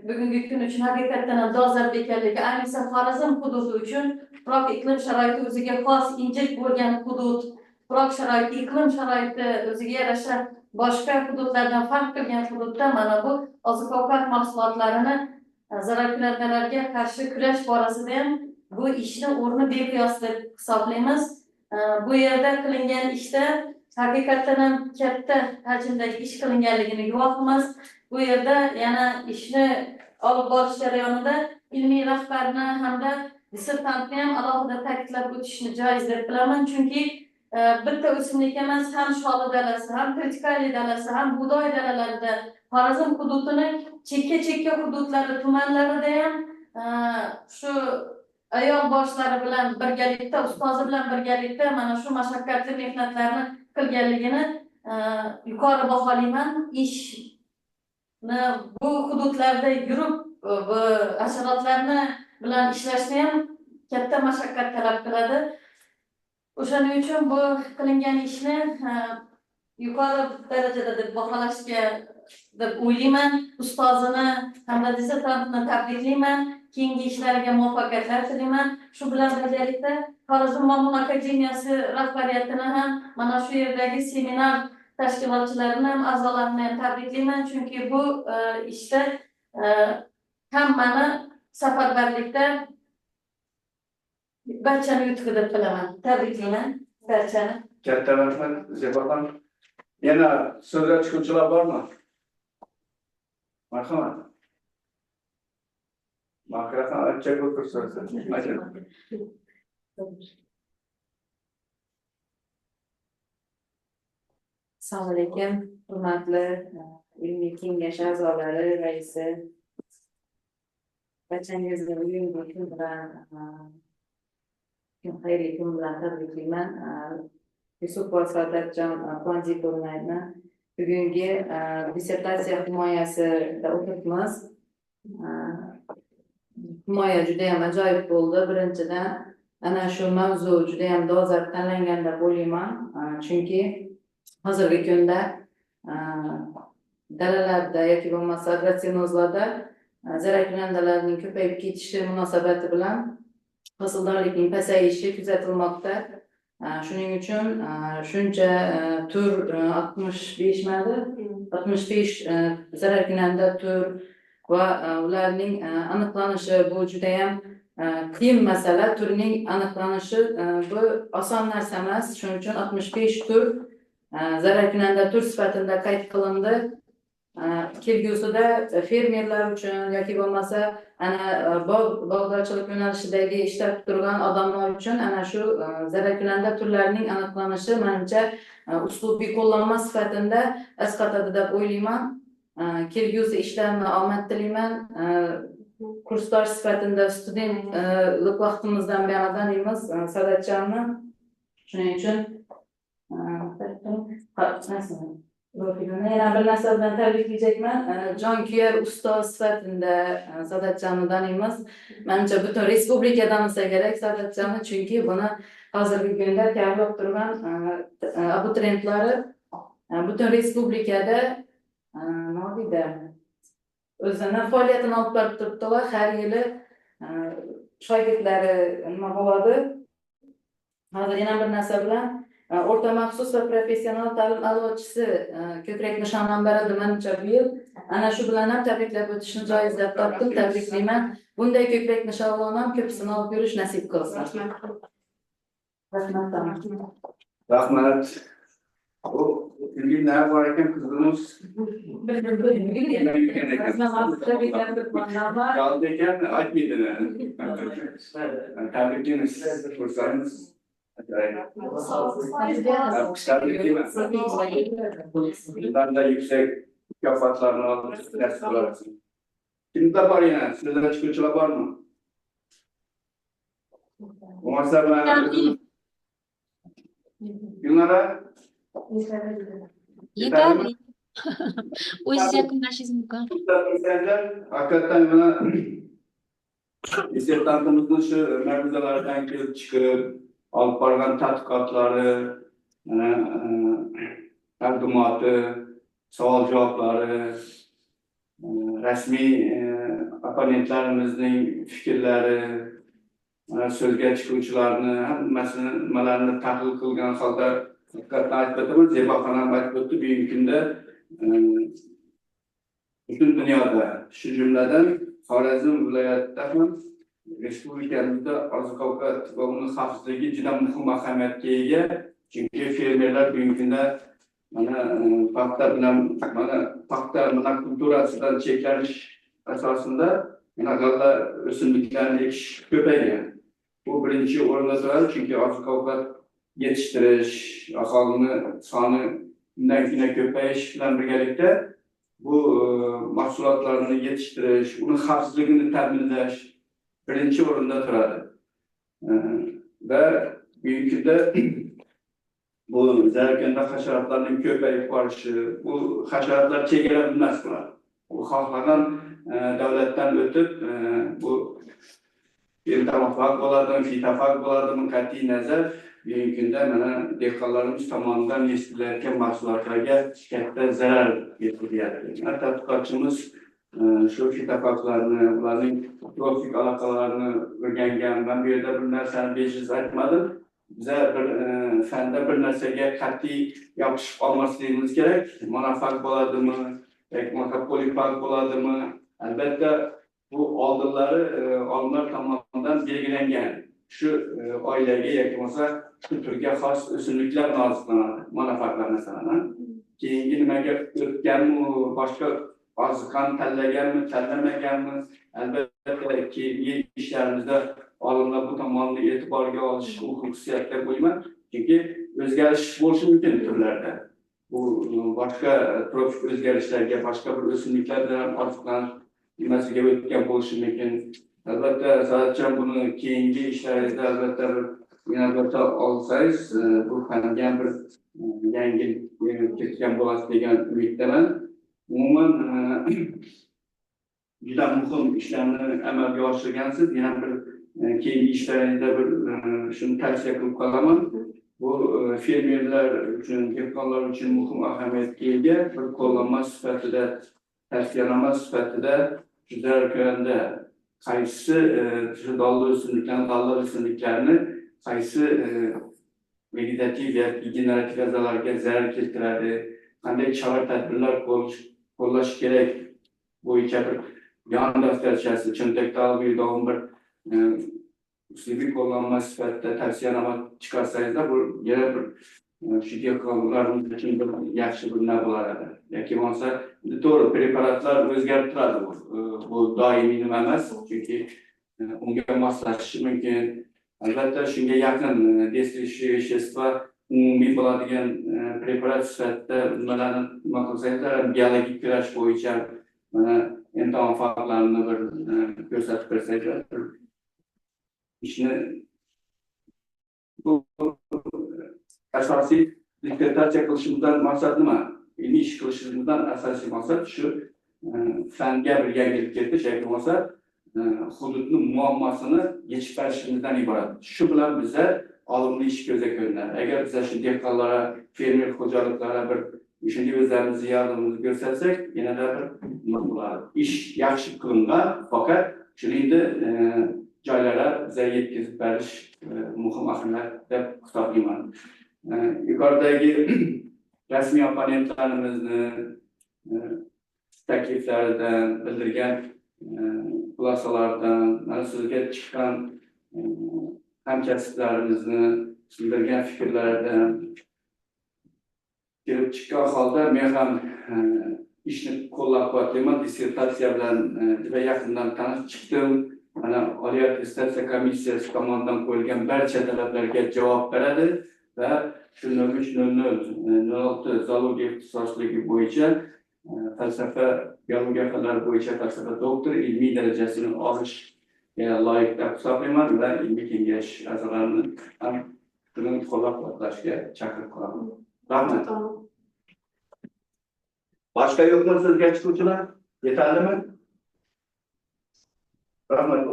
I: bugungi kun uchun haqiqatdan ham dolzarb ekanligi, ayniqsa Xorazm hududi uchun tuproq iqlim sharoiti o'ziga xos injiq bo'lgan hudud, tuproq sharoiti, iqlim sharoiti o'ziga yarasha boshqa hududlardan farq qilgan hududda mana bu oziq-ovqat mahsulotlarini zararkunandalarga qarshi kurash borasida ham bu ishni o'rni beqiyos deb hisoblaymiz. Bu yerda qilingan ishda haqiqatdan ham katta hajmdagi ish qilinganligini guvohimiz. Bu yerda yana ishni olib borish jarayonida ilmiy rahbarni hamda dissertantni ham alohida ta'kidlab o'tishni joiz deb bilaman, chunki bitta o'simlik emas, ham sholi dalasi, ham tritikali dalasi, ham bug'doy dalalarida, Xorazm hududining chekka hududlari, tumanlarida ham shu ayol boshlari bilan birgalikda, ustozi bilan birgalikda mana shu mashaqqatli mehnatlarni qilganligini yuqori baholayman. Bu hududlarda yurib hasharotlarni bilan ishlashni ham katta mashaqqat talab qiladi. O'shaning uchun bu qilingan ishni yuqori darajada deb baholashga deb o'ylayman. Ustozini hamda dissertantni tabriklayman. Keyingi ishlariga muvaffaqiyatlar tilayman. Shu bilan birgalikda Xorazm Ma'mun akademiyasi rahbariyatini ham mana shu yerdagi seminar tashkilotchilarini ham, a'zolarini ham tabriklayman, chunki bu ishda hammani safarbarlikda barchani yutqi deb bilaman. Tabriklayman barchani.
B: Katta rahmat, Zebaxon. Yana so'zga chiquvchilar bormi? Marhamat. Mikrofon ochib o'tirsangiz.
I: Assalomu alaykum, hurmatli ilmiy kengash a'zolari, raisi. Barchangizni bugungi kun bilan xayrli kun bilan tabriklayman. Yusupova Saodatjon Quvondiqovani bugungi dissertatsiya himoyasida o'qibmiz. Himoya juda ham ajoyib bo'ldi. Birinchidan ana shu mavzu juda ham dolzarb tanlangan deb o'ylayman, chunki hozirgi kunda dalalarda yoki bo'lmasa agratsionozlarda zararkunandalarning ko'payib ketishi munosabati bilan hosildorlikning pasayishi kuzatilmoqda. Shuning uchun shuncha tur 65 madi, 65 zararkunanda tur va ularning aniqlanishi bu juda ham qiyin masala. Turning aniqlanishi bu oson narsa emas. Shuning uchun 65 tur zararkunanda tur sifatida qayd qilindi. Kelgusida fermerlar uchun yoki bo'lmasa ana bog'dorchilik yo'nalishidagi ishlab turgan odamlar uchun ana shu zararkunanda turlarning aniqlanishi menimcha uslubiy qo'llanma sifatida asqatadi deb o'ylayman. Kelgusi ishlarni omad tilayman. Kursdosh sifatida studentlik vaqtimizdan beri taniymiz Sadatjonni. Shuning uchun yana bir narsa bilan tabriklayman. Jonkuyar ustoz sifatida Sadatjonni taniymiz. Menimcha butun respublikadan bo'lsa kerak Sadatjonni, chunki buni hozirgi kunda tayyorlab turgan abituriyentlari butun respublikada nima deydi? O'zini faoliyatini olib borib turibdilar. Har yili shogirdlari nima bo'ladi? Hozir yana bir narsa bilan o'rta maxsus va professional ta'lim a'lochisi ko'krak nishonidan berildi menimcha bu yil. Ana shu bilan ham tabriklab o'tishni joiz deb topdim. Tabriklayman. Bunday ko'krak nishonlarni ham ko'pisini olib yurish nasib qilsin.
B: Rahmat. Bu ilgili ne var ekan kızımız? Kaldı ekan aytmaydın. Tabriklaymiz. Fırsatınız. Tabriklayman. Bundan da yüksek mükafatlarını almış ders olarsın. Kimde var yine? Sizden çıkıntılar var mı? Bu masada Gülnara
E: Yetarli. O'zingiz yakunlashingiz mumkin.
B: Hakikaten bana dissertantımızın şu mevzulardan kelib chiqib, olib borgan tadqiqotlari, taqdimoti, savol javoblari, rasmiy opponentlarimizning fikrlari, so'zga chiquvchilarni hammasini nimalarni tahlil qilgan holda hakikaten aytib o'taman. Zeboxon ham aytib o'tdi, bugungi kunda butun dunyoda, shu jumladan Xorazm viloyatida ham respublikamizda oziq-ovqat va uning xavfsizligi juda muhim ahamiyatga ega. Chunki fermerlar bugungi kunda paxta monokulturasidan cheklanish asosida g'alla o'simliklarni ekish ko'paygan. Bu birinchi o'rinda turadi, chunki oziq-ovqat yetishtirish, aholini soni kundan-kunga ko'payish bilan birgalikda bu mahsulotlarni yetishtirish, uning xavfsizligini ta'minlash birinchi o'rinda turadi. Va bugungi kunda bu zararkunanda hasharotlarning ko'payib borishi, bu hasharotlar chegara bilmas bo'ladi. Bu xohlagan davlatdan o'tib, bu entomofag bo'ladimi, fitofag bo'ladimi, qat'iy nazar bugungi kunda mana dehqonlarimiz tomonidan yetishtiriladigan mahsulotlarga katta zarar yetkazyapti. Tadqiqotchimiz shu fitofaglarni, ularning trofik aloqalarini o'rgangan. Men bu yerda bir narsani bejiz aytmadim. Biza bir fanda bir narsaga qat'iy yopishib olmasligimiz kerak. Monofag bo'ladimi, yoki polifag bo'ladimi? Albatta bu oldinlari olimlar tomonidan belgilangan. Shu oilaga yoki bo'lmasa shu turga xos o'simliklar oziqlanadi. Monofaglar masalan. Keyingi nimaga o'tganmi, boshqa oziqani tanlaganmi, tanlamaganmi? Albatta keyingi ishlarimizda olimlar bu tomonni e'tiborga olish xususiyatga qo'yman. Chunki o'zgarish bo'lishi mumkin turlarda. Bu boshqa trofik o'zgarishlarga, boshqa bir o'simliklar bilan oziqlanish nimasiga o'tgan bo'lishi mumkin. Albatta Sadatjon buni keyingi ishlaringizda albatta bir inobatga olsangiz, bu fanga bir yangi ketgan bo'lasiz degan umiddaman. Umuman juda muhim ishlarni amalga oshirgansiz. Yana bir keyingi ishlaringizda bir shuni tavsiya qilib qolaman. Bu fermerlar uchun, dehqonlar uchun muhim ahamiyatga ega bir qo'llanma sifatida, tavsiyanoma sifatida zararkunanda qaysi shu donli o'simliklarni, dallar o'simliklarni qaysi vegetativ yoki generativ a'zolarga zarar keltiradi, qanday chora tadbirlar qo'llash kerak bo'yicha bir yon daftarchasi, cho'ntakda olib yuradigan bir uslubiy qo'llanma sifatida tavsiyanoma chiqarsangizlar, bu yana bir shu dehqonlarimiz uchun bir yaxshi bir nima bo'ladi. Yoki bo'lmasa, to'g'ri preparatlar o'zgarib turadi, bu doimiy nima emas, chunki unga moslashishi mumkin. Albatta shunga yaqin действующие вещества umumiy bo'ladigan preparat sifatida nimalarni nima qilsangizlar, biologik kurash bo'yicha mana imtihon faktlarini bir ko'rsatib bersangizlar, ishni bu asosiy dissertatsiya qilishimizdan maqsad nima? Ilmiy ish qilishimizdan asosiy maqsad shu fanga bir yangilik kiritish yoki bo'lmasa hududning muammosini yechib berishimizdan iborat. Shu bilan biza olimli ish ko'zga ko'rinadi. Agar biz shu dehqonlarga, fermer xo'jaliklarga bir shunday o'zlarimizni yordamimizni ko'rsatsak, yanada bir nima bo'ladi. Ish yaxshi qilingan, faqat shuningdek joylarga biza yetkazib berish muhim ahamiyat deb hisoblayman. Yuqoridagi rasmiy opponentlarimizni takliflaridan bildirgan xulosalardan, mana sizga chiqqan hamkasblarimizni bildirgan fikrlaridan kelib chiqqan holda men ham ishni qo'llab-quvvatlayman. Dissertatsiya bilan juda yaqindan tanishib chiqdim. Mana Oliy attestatsiya komissiyasi tomonidan qo'yilgan barcha talablarga javob beradi va shu 03.00.06 zoologiya ixtisosligi bo'yicha falsafa, biologiya fanlari bo'yicha falsafa doktori ilmiy darajasini olishga loyiq deb hisoblayman va ilmiy kengash a'zolarini ham buni qo'llab-quvvatlashga chaqirib qolaman. Rahmat. Boshqa yo'qmi sizga chiquvchilar? Yetarlimi? Rahmat.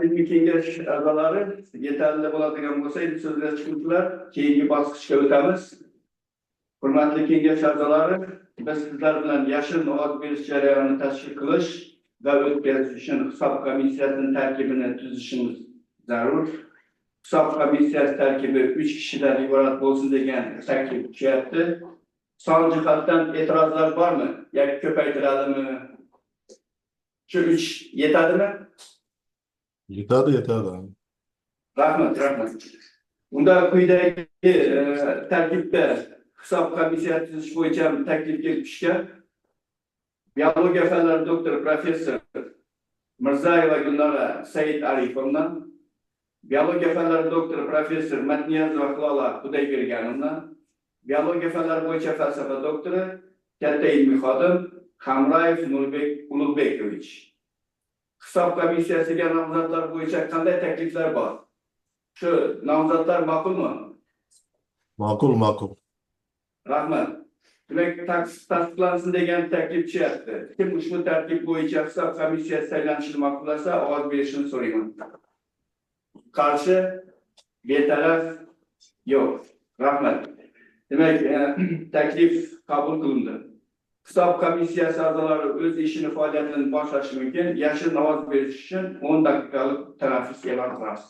B: Ilmiy kengash a'zolari yetarli bo'ladigan bo'lsa, endi so'zga chiquvchilar, keyingi bosqichga o'tamiz. Hurmatli kengash a'zolari, biz sizlar bilan yashirin ovoz berish jarayonini tashkil qilish va o'tkazish uchun hisob komissiyasining tarkibini tuzishimiz zarur. Hisob komissiyasi tarkibi 3 kishidan iborat bo'lsin degan taklif tushyapti. Son jihatdan e'tirozlar bormi? Yoki ko'paytiradimi? Shu 3 yetadimi?
D: Yetadi.
B: Rahmat. Unda quyidagi tarkibda hisob komissiyasi tuzish bo'yicha taklif kelib tushgan. Biologiya fanlari doktori professor Mirzayeva Gulnora Said Arifovna, biologiya fanlari doktori professor Matniyazova Hilola Xudoyberganovna, biologiya fanlari bo'yicha falsafa doktori katta ilmiy xodim Hamrayev Nurbek Ulug'bekovich. Hisob komissiyasiga nomzodlar bo'yicha qanday takliflar bor? Shu nomzodlar ma'qulmi?
D: Ma'qul.
B: Rahmat. Demak, tasdiqlansin degan taklif tushyapti. Kim ushbu tartib bo'yicha hisob komissiyasi saylanishini ma'qullasa, ovoz berishini so'rayman. Qarshi, betaraf, yo'q. Rahmat. Demak, taklif qabul qilindi. Hisob komissiyasi a'zolari o'z ishini faoliyatini boshlashi mumkin. Yashirin ovoz berish uchun 10 daqiqalik tanaffus e'lon qilamiz.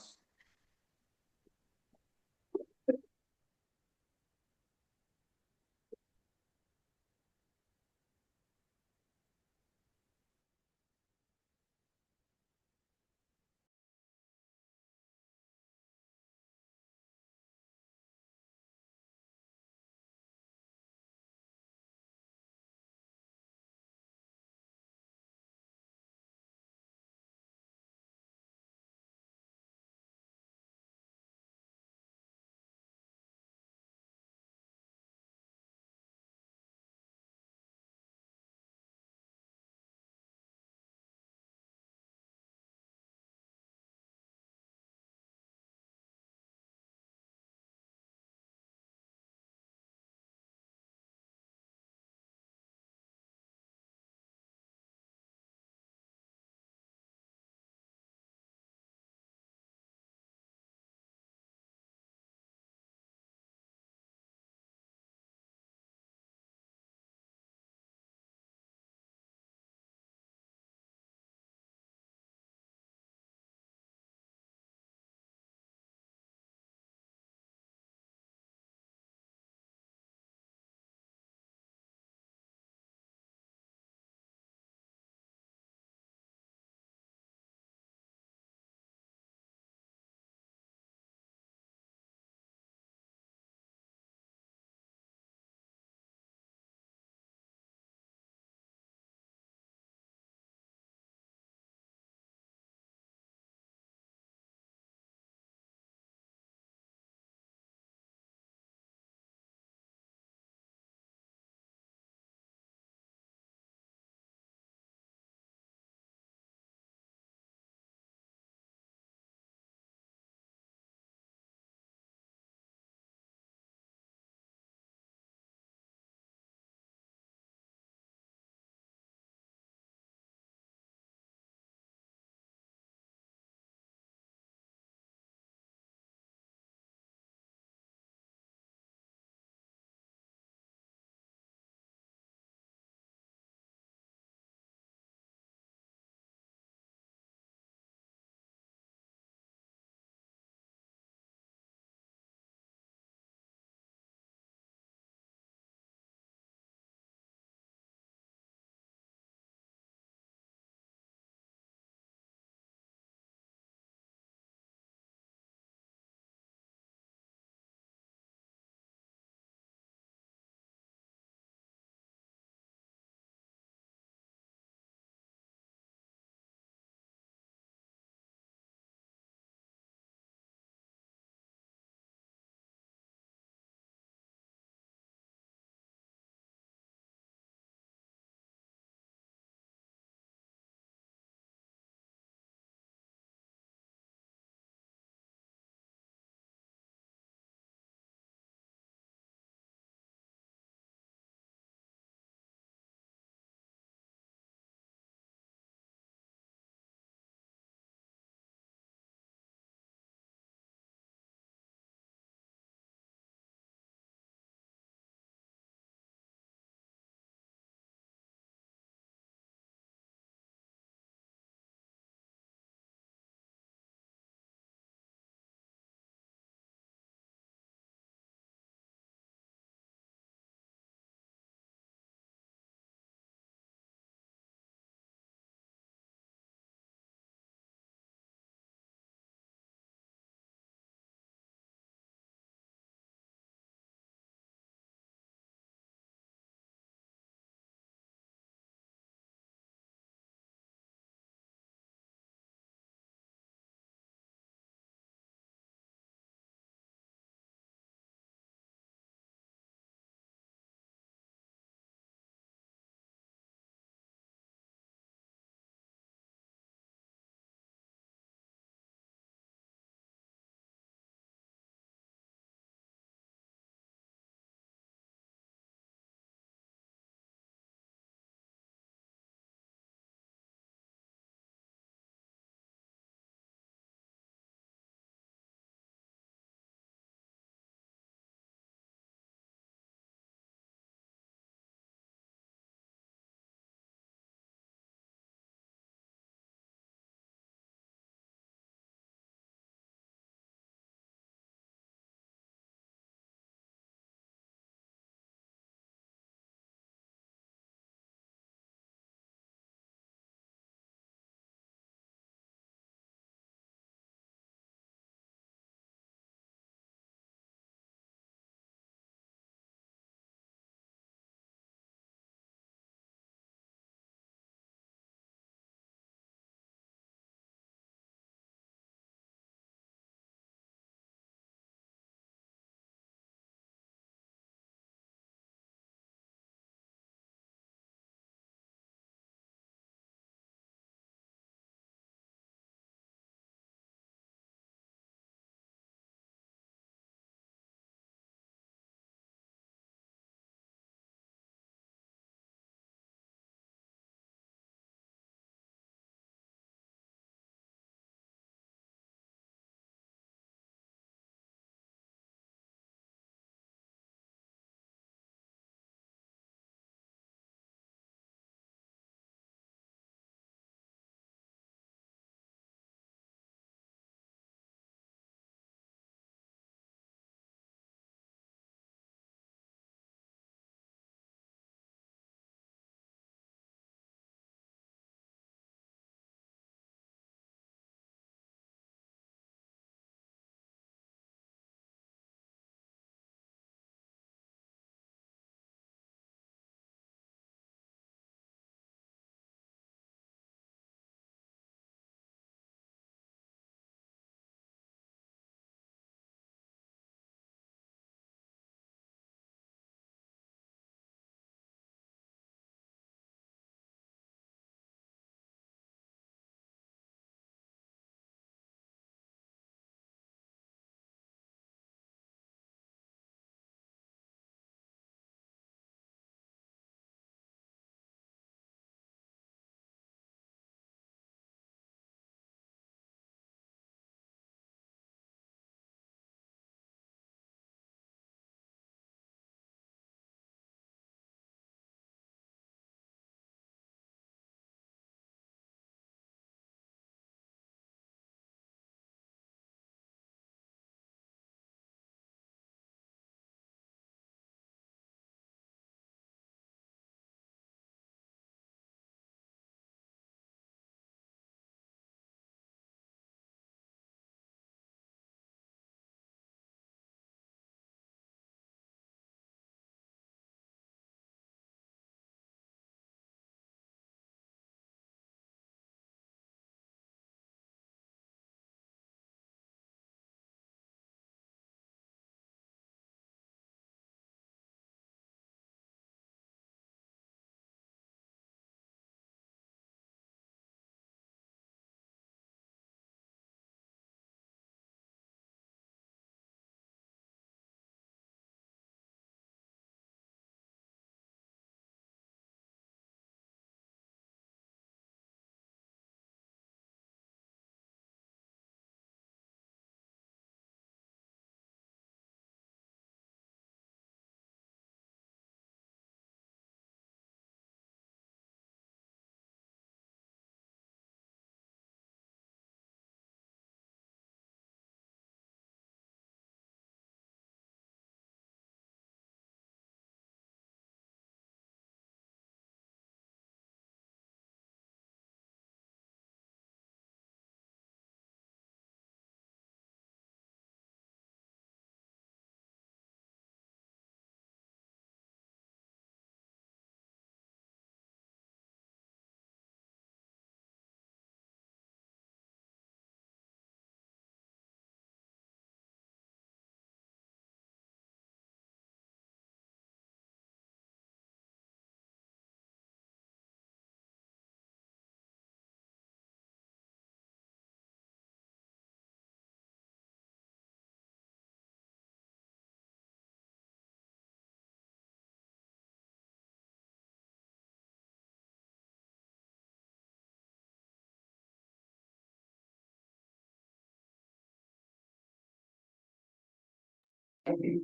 B: Hurmatli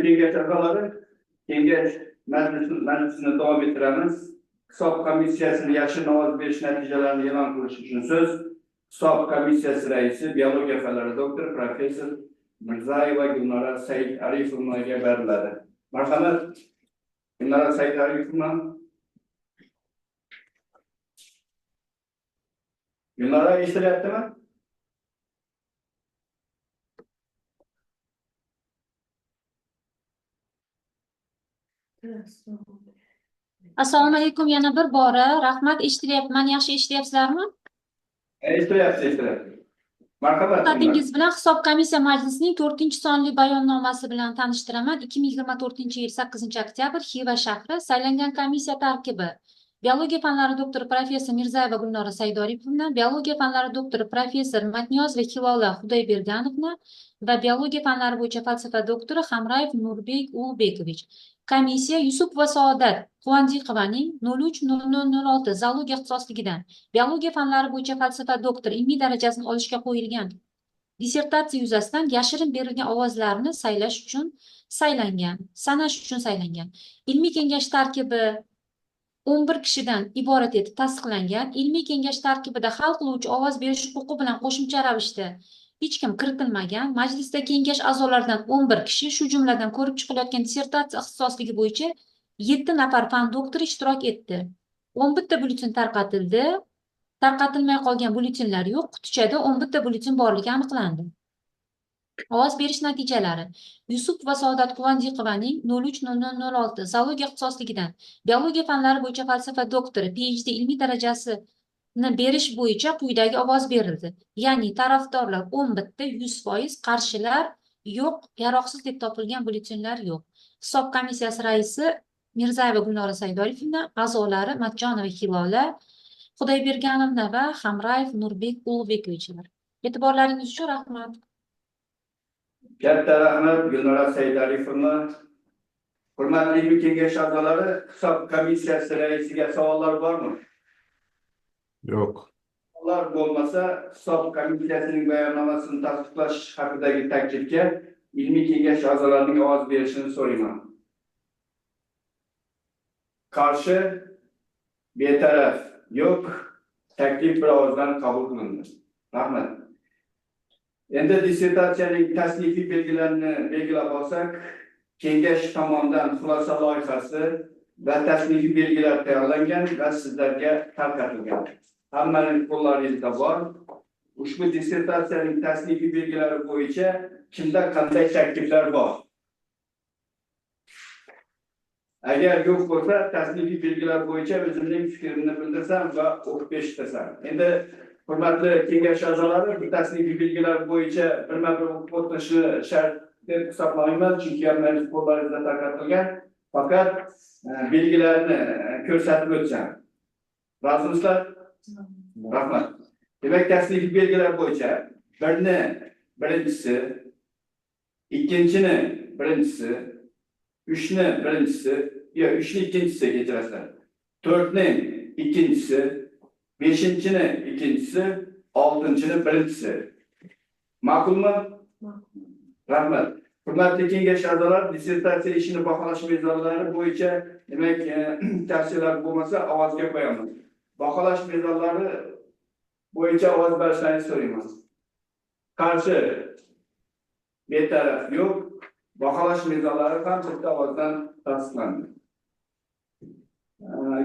B: kengash a'zolari, kengash majlisini davom ettiramiz. Hisob komissiyasini yashirin ovoz berish natijalarini e'lon qilish uchun so'z Hisob komissiyasi raisi, biologiya fanlari doktor, professor Mirzayeva Gulnora Said-Arifovaga beriladi. Marhamat, Gulnora Said-Arifova. Gulnora eshitilyaptimi?
E: Assalomu alaykum yana bir bora. Rahmat, eshitilyapman. Yaxshi eshityapsizlarmi?
B: Eshitilyapti. Marhamat.
E: Diqqatingiz bilan Hisob komissiya majlisining 4-sonli bayonnomasi bilan tanishtiraman. 2024-yil 8-oktyabr Xiva shahri saylangan komissiya tarkibi: Biologiya fanlari doktori professor Mirzayeva Gulnora Saidoripovna, biologiya fanlari doktori professor Matniyozova Hilola Xudoyberganovna va biologiya fanlari bo'yicha falsafa doktori Hamrayev Nurbek Ulbekovich. Komissiya Yusuf va Saodat Quvandikovaning 030006 zoologiya ixtisosligidan biologiya fanlari bo'yicha falsafa doktori ilmiy darajasini olishga qo'yilgan dissertatsiya yuzasidan yashirin berilgan ovozlarni saylash uchun sanash uchun saylangan. Ilmiy kengash tarkibi 11 kishidan iborat etib tasdiqlangan. Ilmiy kengash tarkibida hal qiluvchi ovoz berish huquqi bilan qo'shimcha ravishda hech kim kiritilmagan. Majlisda kengash a'zolaridan 11 kishi, shu jumladan ko'rib chiqilayotgan dissertatsiya ixtisosligi bo'yicha 7 nafar fan doktori ishtirok etdi. 11 ta byulleten tarqatildi. Tarqatilmay qolgan byulletenlar yo'q. Qutichada 11 ta byulleten borligi aniqlandi. Ovoz berish natijalari: Yusuf va Saodat Quvandikovaning 030006 zoologiya ixtisosligidan biologiya fanlari bo'yicha falsafa doktori PhD ilmiy darajasini berish bo'yicha quyidagi ovoz berildi. Ya'ni tarafdorlar 11 ta, 100%, qarshilar yo'q, yaroqsiz deb topilgan byulletenlar yo'q. Hisob komissiyasi raisi Mirzayeva Gulnora Saidoripovna, a'zolari Matjonova Hilola Xudoyberganovna va Hamrayev Nurbek Ulbekovichlar. E'tiborlaringiz uchun rahmat.
B: Katta rahmat Gulnora Said-Arifovna. Hurmatli ilmiy kengash a'zolari, hisob komissiyasi raisiga savollar bormi?
D: Yo'q.
B: Savollar bo'lmasa, hisob komissiyasining bayonnomasini tasdiqlash haqidagi taklifga ilmiy kengash a'zolarining ovoz berishini so'rayman. Qarshi, betaraf, yo'q. Taklif bir ovozdan qabul qilindi. Rahmat. Endi dissertatsiyaning tasnifiy belgilarini belgilab olsak, kengash tomonidan xulosa loyihasi va tasnifiy belgilar tayyorlangan va sizlarga tarqatilgan. Hammaning qo'llaringizda bor. Ushbu dissertatsiyaning tasnifiy belgilari bo'yicha kimda qanday takliflar bor? Agar yo'q bo'lsa, tasnifiy belgilar bo'yicha o'zimning fikrimni bildirsam va o'qib eshitsam. Endi hurmatli kengash a'zolari, bu tasnifiy belgilar bo'yicha birma-bir o'qib o'tishni shart deb hisoblayman, chunki hammangiz qo'llaringizda tarqatilgan. Faqat belgilarni ko'rsatib o'tsam. Rozimisizlar? Rahmat. Demak, tasnifiy belgilar bo'yicha birni birinchisi, ikkinchini birinchisi, 3ni birinchisi, yo 3ni ikkinchisi kechirasizlar. 4ni ikkinchisi, 5-ni ikkinchisi, 6-ni birinchisi. Ma'qulmi? Rahmat. Hurmatli kengash a'zolari, dissertatsiya ishini baholash mezonlari bo'yicha demak, tavsiyalar bo'lmasa ovozga qo'yamiz. Baholash mezonlari bo'yicha ovoz berishlaringizni so'rayman. Qarshi, betaraf, yo'q. Baholash mezonlari ham bitta ovozdan tasdiqlandi.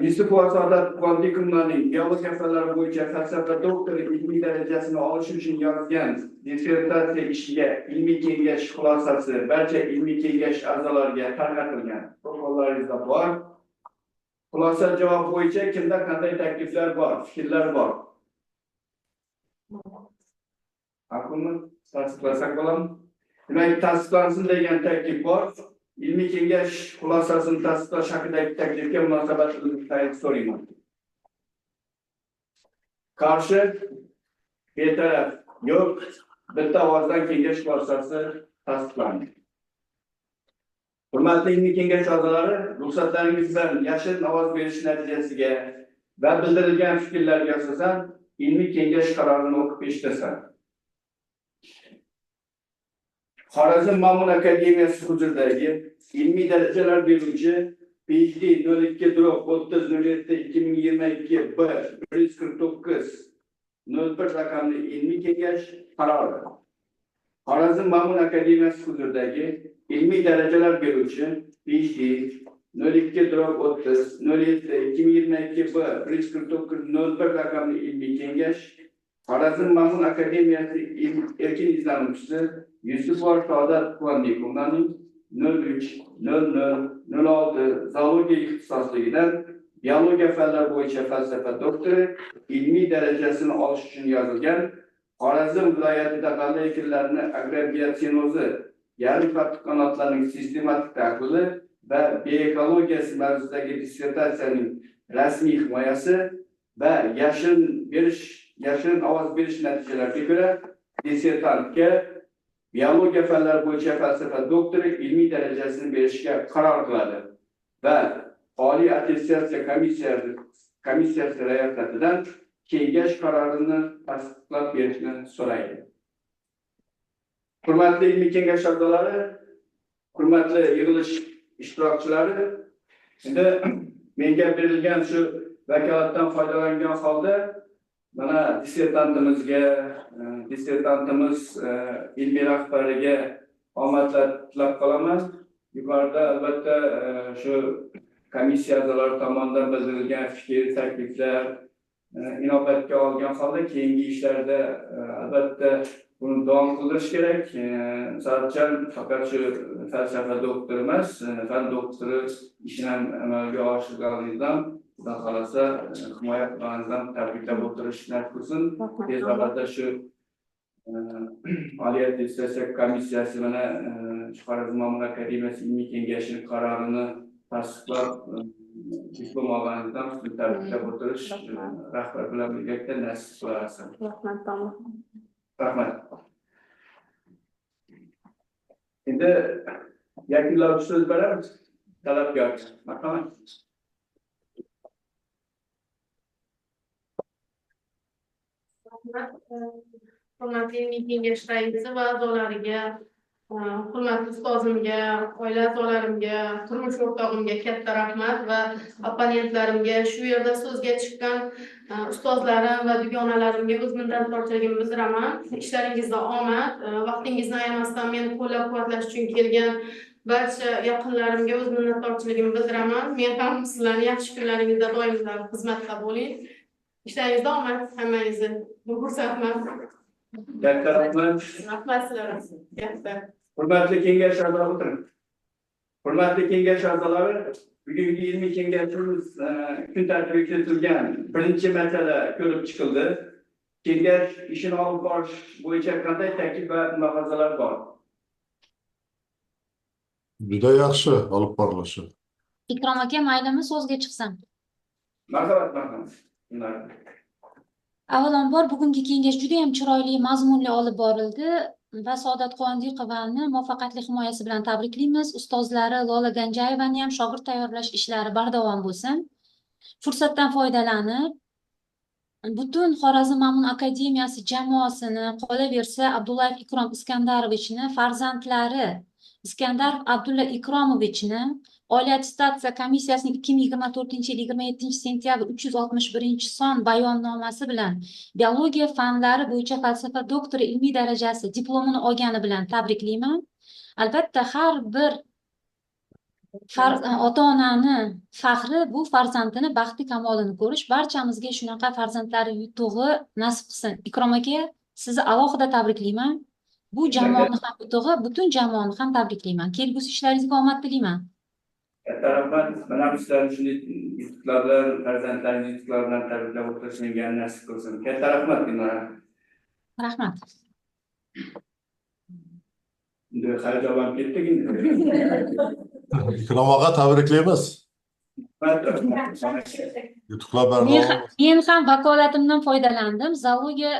B: Yusuf va Saodat Quvandikovaning biologiya fanlari bo'yicha falsafa doktori ilmiy darajasini olish uchun yozgan dissertatsiya ishiga ilmiy kengash xulosasi barcha ilmiy kengash a'zolariga tarqatilgan. Qo'llaringizda bor. Xulosa javob bo'yicha kimda qanday takliflar bor, fikrlar bor? Ma'qulmi? Tasdiqlasak bo'ladimi? Demak, tasdiqlansin degan taklif bor. Ilmiy kengash xulosasini tasdiqlash haqidagi taklifga munosabat bildirishni so'rayman. Qarshi, betaraf, yo'q. Bitta ovozdan kengash xulosasi tasdiqlandi. Hurmatli ilmiy kengash a'zolari, ruxsatlaringiz bilan yashirin ovoz berish natijasiga va bildirilgan fikrlarga asosan ilmiy kengash qarorini o'qib eshitasan. Xorazm Ma'mun akademiyasi huzuridagi ilmiy darajalar beruvchi PhD 02-30-07-2022 B 149-01 raqamli ilmiy kengash qarori. Xorazm Ma'mun akademiyasi huzuridagi ilmiy darajalar beruvchi PhD 02-30-07-2022 B 149-01 raqamli ilmiy kengash Xorazm Ma'mun akademiyasi erkin izlanuvchisi Yusupov Saodat Quvandiyevnaning 03-00-06 zoologiya ixtisosligidan biologiya fanlari bo'yicha falsafa doktori ilmiy darajasini olish uchun yozilgan Xorazm viloyatida g'alla ekinlarini agrobiotinozi, yarim qattiq qanotlarning sistematik tahlili va bioekologiyasi mavzusidagi dissertatsiyaning rasmiy himoyasi va yashirin ovoz berish natijalariga ko'ra dissertantga biologiya fanlari bo'yicha falsafa doktori ilmiy darajasini berishga qaror qiladi va Oliy attestatsiya komissiyasi raisiyatidan kengash qarorini tasdiqlab berishni so'raydi. Hurmatli ilmiy kengash a'zolari, hurmatli yig'ilish ishtirokchilari, endi menga berilgan shu vakolatdan foydalangan holda mana dissertantimiz ilmiy rahbariga omadlar tilab qolaman. Yuqorida albatta shu komissiya a'zolari tomonidan bildirilgan fikr, takliflar inobatga olgan holda keyingi ishlarda albatta buni davom qildirish kerak. Misol faqat shu falsafa doktori emas, fan doktori ishini ham amalga oshirganingizdan Xudo xolasa himoya qilganingizdan tabriklab o'tirish nasib qilsin. Tez orada shu Oliy attestatsiya komissiyasi mana Xorazm Ma'mun akademiyasi ilmiy kengashining qarorini tasdiqlab diplom olganingizdan tabriklab o'tirish rahbar bilan birgalikda nasib qilasan. Rahmat. Endi yakunlovchi so'z beramiz. Talabgor. Marhamat.
A: Hurmatli ilmiy kengash raisi va a'zolariga, hurmatli ustozimga, oila a'zolarimga, turmush o'rtog'imga katta rahmat va opponentlarimga, shu yerda so'zga chiqqan ustozlarim va dugonalarimga o'z minnatdorchiligimni bildiraman. Ishlaringizda omad, vaqtingizni ayamasdan meni qo'llab-quvvatlash uchun kelgan barcha yaqinlarimga o'z minnatdorchiligimni bildiraman. Men ham sizlarning yaxshi kunlaringizda doimlar xizmatda bo'ling. İşlerinizde omad hammangizni. Bu ko'rsatman.
B: Katta rahmat.
A: Rahmat sizlarga. Katta.
B: Hurmatli kengash a'zolari o'tiring. Hurmatli kengash a'zolari, bugungi ilmiy kengashimiz kun tartibiga kiritilgan birinchi masala ko'rib chiqildi. Kengash ishini olib borish bo'yicha qanday taklif va mulohazalar bor?
D: Juda yaxshi olib borilishi.
E: Ikrom aka, maylimi so'zga chiqsam?
B: Marhamat.
E: Avvalambor bugungi kengash juda ham chiroyli, mazmunli olib borildi va Saodat Quvandiyevani muvaffaqiyatli himoyasi bilan tabriklaymiz. Ustozlari Lola Ganjayevani ham shogird tayyorlash ishlari bardavom bo'lsin. Fursatdan foydalanib butun Xorazm Ma'mun akademiyasi jamoasini, qolaversa Abdullayev Ikrom Iskandarovichni farzandlari Iskandarov Abdulla Ikromovichni Oliy attestatsiya komissiyasining 2024-yil 27 sentyabr 361-son bayonnomasi bilan biologiya fanlari bo'yicha falsafa doktori ilmiy darajasi diplomini olgani bilan tabriklayman. Albatta har bir ota-onani faxri bu farzandini baxti kamolini ko'rish. Barchamizga shunaqa farzandlar yutug'i nasib qilsin. Ikrom aka, sizni alohida tabriklayman. Bu jamoani ham yutug'i, butun jamoani ham tabriklayman. Kelgusi ishlaringizga omad tilayman.
B: Katta rahmat. Mana sizlarni shunday yutuqlardan, farzandlaringiz yutuqlaridan tabriklab o'tirish menga nasib qilsin. Katta rahmat Gulnora.
E: Rahmat.
B: Endi hayajonlanib ketdik endi.
D: Ikrom aka, tabriklaymiz. Yutuqlar bardavom.
E: Men ham vakolatimdan foydalandim. Zoologiya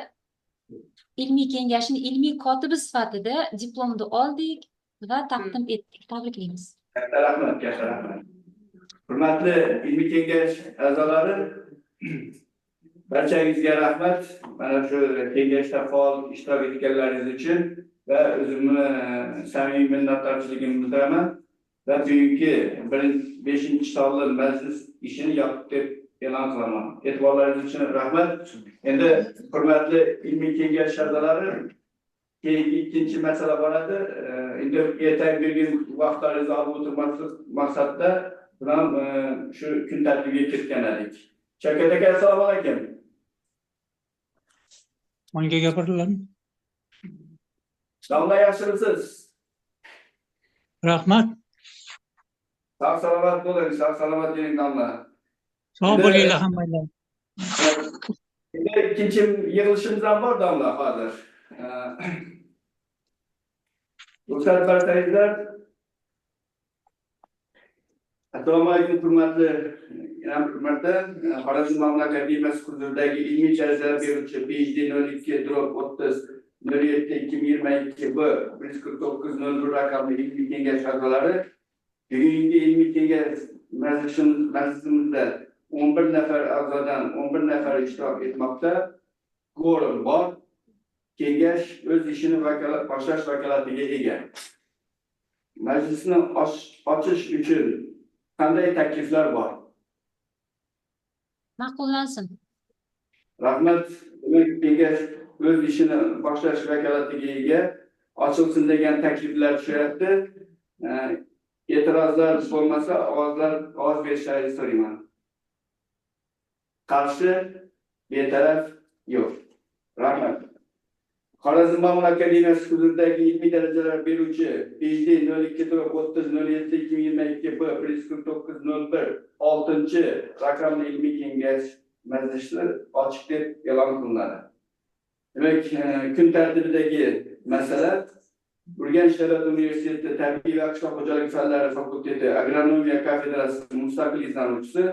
E: ilmiy kengashining ilmiy kotibi sifatida diplomni oldik va taqdim etdik. Tabriklaymiz.
B: Katta rahmat, katta rahmat. Hurmatli ilmiy kengash a'zolari, barchangizga rahmat. Mana shu kengashda faol ishtirok etganlaringiz uchun va o'zimni samimiy minnatdorchiligimni bildiraman. Va bugungi 5-sonli majlis ishini yopiq deb e'lon qilaman. E'tiborlaringiz uchun rahmat. Endi hurmatli ilmiy kengash a'zolari, keyingi ikkinchi masala bo'ladi. Endi ertangi vaqtlaringizni olib o'tirmaslik maqsadida bilan shu kun tartibiga kiritgan edik. Shavkat aka, assalomu alaykum.
J: Manga gapirilarmi?
B: Domla, yaxshimisiz?
J: Rahmat.
B: Sog' salomat bo'ling, sog' salomat bo'ling domla.
J: Sog' bo'linglar hammanglar.
B: Endi ikkinchi yig'ilishimiz ham bor domla hozir. Ruxsat bersangizlar. Assalomu alaykum hurmatli Xorazm Mamlakat Akademiyasi huzuridagi ilmiy darajalar beruvchi PhD 02/30/07/2022 B 149/01 raqamli ilmiy kengash a'zolari bugungi ilmiy kengash majlisimizda 11 nafar a'zodan 11 nafar ishtirok etmoqda. Quorum bor. Kengash o'z ishini boshlash vakolatiga ega. Majlisni ochish uchun qanday takliflar bor?
E: Ma'qullansin.
B: Rahmat. Kengash o'z ishini boshlash vakolatiga ega. Ochilsin degan takliflar tushyapti. E'tirozlar bo'lmasa, ovoz berishlaringizni so'rayman. Qarshi, betaraf yo'q. Rahmat. Xorazm Mamlakat Akademiyasi huzuridagi ilmiy darajalar beruvchi PhD 02/30/07/2022 B 149/01 6-raqamli ilmiy kengash majlisi ochiq deb e'lon qilinadi. Demak, kun tartibidagi masala Urganch davlat universiteti tabiiy va qishloq xo'jaligi fanlari fakulteti agronomiya kafedrasi mustaqil izlanuvchisi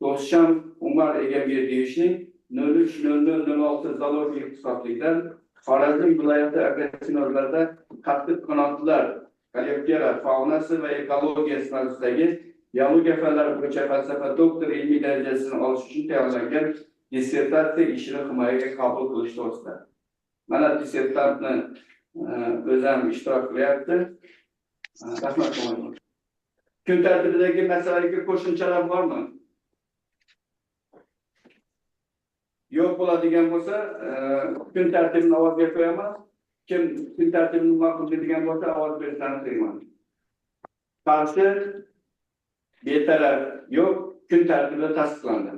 B: Do'stjon Umar Egamberdiyevichning 03/00/06 zoologiya ixtisosligidan Xorazm viloyati agrotsinozlarda qattiq qanotlar, koleoptera faunasi va ekologiyasi mavzusidagi biologiya fanlari bo'yicha falsafa doktor ilmiy darajasini olish uchun tayyorlangan dissertatsiya ishini himoyaga qabul qilish to'g'risida. Mana dissertantni o'zim ishtirok qilyapti. Rahmat. Kun tartibidagi masalaga qo'shimchalar bormi? Yo'q bo'ladigan bo'lsa, kun tartibini ovozga qo'yaman. Kim kun tartibini ma'qul degan bo'lsa, ovoz berishni so'rayman. Qarshi, betaraf yo'q, kun tartibi tasdiqlandi.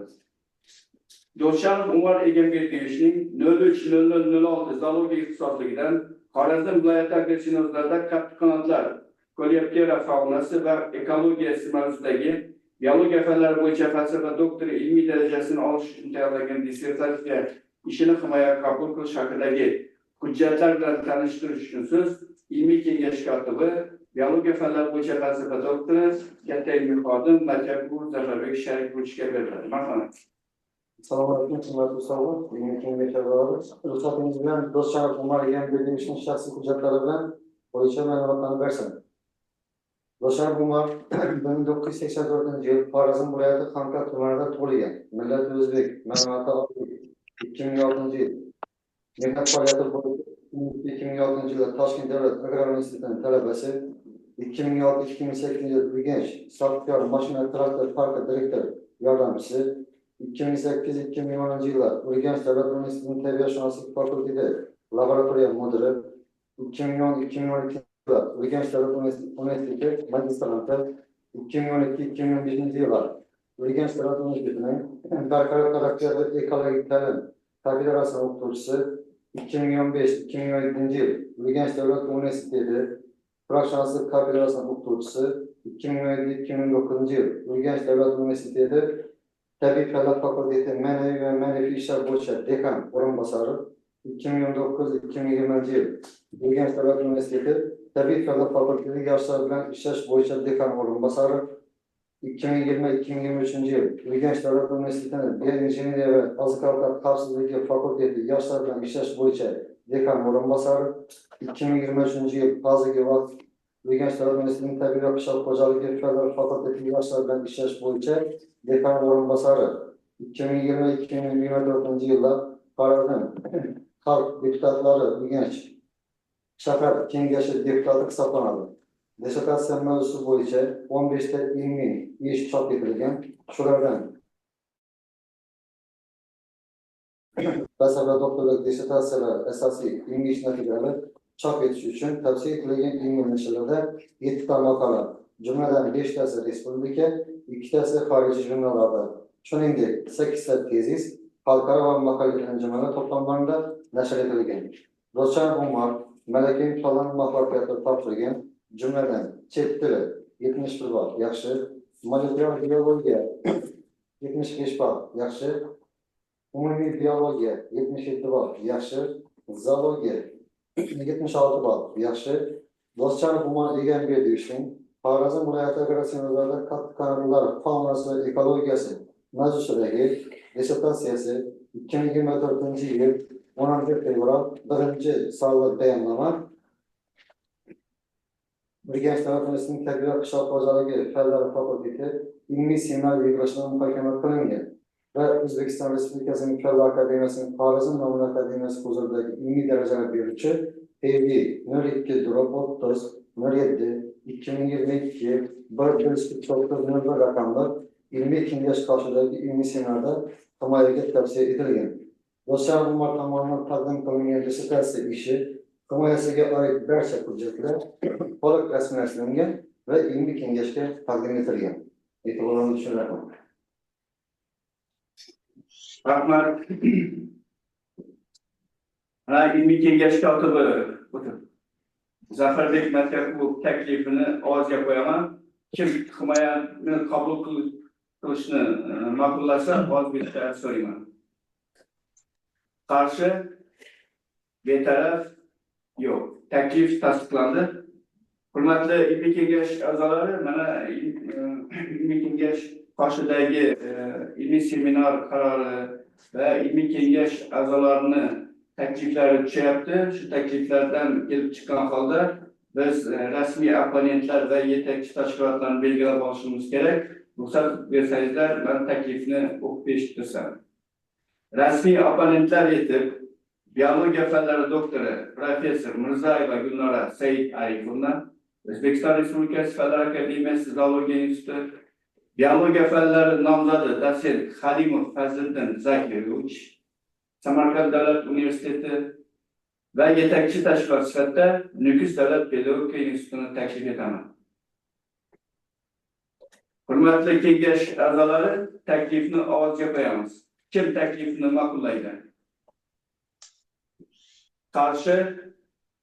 B: Do'stjon Umar Egamberdiyevichning 03/00/06 zoologiya ixtisosligidan Xorazm viloyati agrotsinozlarda qattiq qanotlar, koleoptera faunasi va ekologiyasi mavzusidagi biologiya fanlari bo'yicha falsafa doktori ilmiy darajasini olish uchun tayyorlangan dissertatsiya ishini himoyaga qabul qilish haqidagi hujjatlar bilan tanishtirish uchun so'z ilmiy kengash kotibi, biologiya fanlari bo'yicha falsafa doktori, katta ilmiy xodim Markabur Zafarbek Sharipovga beriladi. Marhamat.
F: Assalomu alaykum, hurmatli ustoz, ilmiy kengash a'zolari. Ruxsatingiz bilan Do'stjon Umar Egamberdiyevichning shaxsiy hujjatlari bilan bo'yicha ma'lumotlarni bersin. Do'stjon Umar 1984-yil Xorazm viloyati Xanqa tumanida tug'ilgan. Millati o'zbek, ma'lumoti 2006-yil. Mehnat faoliyati bo'yicha 2006-yilda Toshkent davlat agrar institutining talabasi, 2006-2008-yil Urganch Software mashina traktor parki direktori yordamchisi, 2008-2010-yillar Urganch davlat universitetining tabiatshunoslik fakulteti laboratoriya mudiri, 2010-2012 Urganch davlat universiteti magistranti, 2012-2015-yillar Urganch davlat universitetining barqaror taraqqiyot va ekologik ta'lim kafedrasi o'qituvchisi, 2015-2017-yil Urganch davlat universiteti professionallik kafedrasi o'qituvchisi, 2017-2019-yil Urganch davlat universiteti tabiiy fanlar fakulteti ma'naviy va ma'naviy ishlar bo'yicha dekan o'rinbosari, 2019-2020-yil Urganch davlat universiteti tabiiy fanlar fakulteti yoshlar bilan ishlash bo'yicha dekan o'rinbosari, 2020-2023-yil Urganch davlat universitetining bioinjineriya va oziq-ovqat xavfsizligi fakulteti yoshlar bilan ishlash bo'yicha dekan o'rinbosari, 2023-yil hozirgi vaqt Gençler Üniversitesi'nin Tabiat ve Qishloq xo'jaligi fanlari fakulteti yoshlar bilan ishlash bo'yicha dekan o'rinbosari 2020-2024 yillar Xorazm xalq deputatlari Urganch shahar kengashi deputati hisoblanadi. Dissertatsiya mavzusi bo'yicha 15 ta ilmiy ish chop etilgan. Shulardan falsafa doktorlik dissertatsiyalar asosiy ilmiy ish natijalari chop etish uchun tavsiya etilgan ilmiy nashrlarda 7 ta maqola, jumladan 5 tasi respublika, 2 tasi xorijiy jurnallarda, shuningdek 8 ta tezis xalqaro va mahalliy anjumanlar to'plamlarida nashr etilgan. Doçent Umar malaka imtihonlari muvaffaqiyatli topshirgan, jumladan chet tili 71 ball, yaxshi, molekulyar biologiya 75 ball, yaxshi, umumiy biologiya 77 ball, yaxshi, zoologiya 76 ball, yaxshi. Do'stlar Umar Egamberdi uchun Xorazm viloyati operatsionlarida kanallar faunasi va ekologiyasi mavzusidagi dissertatsiyasi 2024-yil 11 fevral 1-sonli bayonnoma Urganch Universitetining Tabiat va qishloq xo'jaligi fanlari fakulteti ilmiy seminar yig'ilishida muhokama qilingan va O'zbekiston Respublikasining Fanlar akademiyasining Xorazm nomli akademiyasi huzuridagi ilmiy darajalar beruvchi PV 02-30-07-2022-1149 raqamli ilmiy kengash qoshidagi ilmiy seminarda himoyaga tavsiya etilgan. Do'stlar Umar tomonidan taqdim qilingan dissertatsiya ishi himoyasiga oid barcha hujjatlar to'liq rasmiylashtirilgan va ilmiy kengashga taqdim etilgan. E'tiboringiz uchun rahmat.
B: Rahmat. Ana ilmiy kengash kotibi Zafarbek Matyaquv taklifini ovozga qo'yaman. Kim himoyani qabul qilishni ma'qullasa, ovoz berishni so'rayman. Qarshi, betaraf, yo'q. Taklif tasdiqlandi. Hurmatli ilmiy kengash a'zolari, mana ilmiy kengash qoshidagi ilmiy seminar qarori va ilmiy kengash a'zolarini takliflari tushyapti. Shu takliflardan kelib chiqqan holda biz rasmiy opponentlar va yetakchi tashkilotlarni belgilab olishimiz kerak. Ruxsat bersangizlar, men taklifni o'qib berishni istadim. Rasmiy opponentlar etib biologiya fanlari doktori professor Mirzayeva Gulnora Said Arifovna, O'zbekiston Respublikasi Fanlar akademiyasi zoologiya instituti biologiya fanlari nomzodi dotsent Xalimov Fazliddin Zakirovich, Samarqand davlat universiteti va yetakchi tashkilot sifatida Nukus davlat pedagogika institutini taklif etaman. Hurmatli kengash a'zolari, taklifni ovozga qo'yamiz. Kim taklifni ma'qullaydi? Qarshi,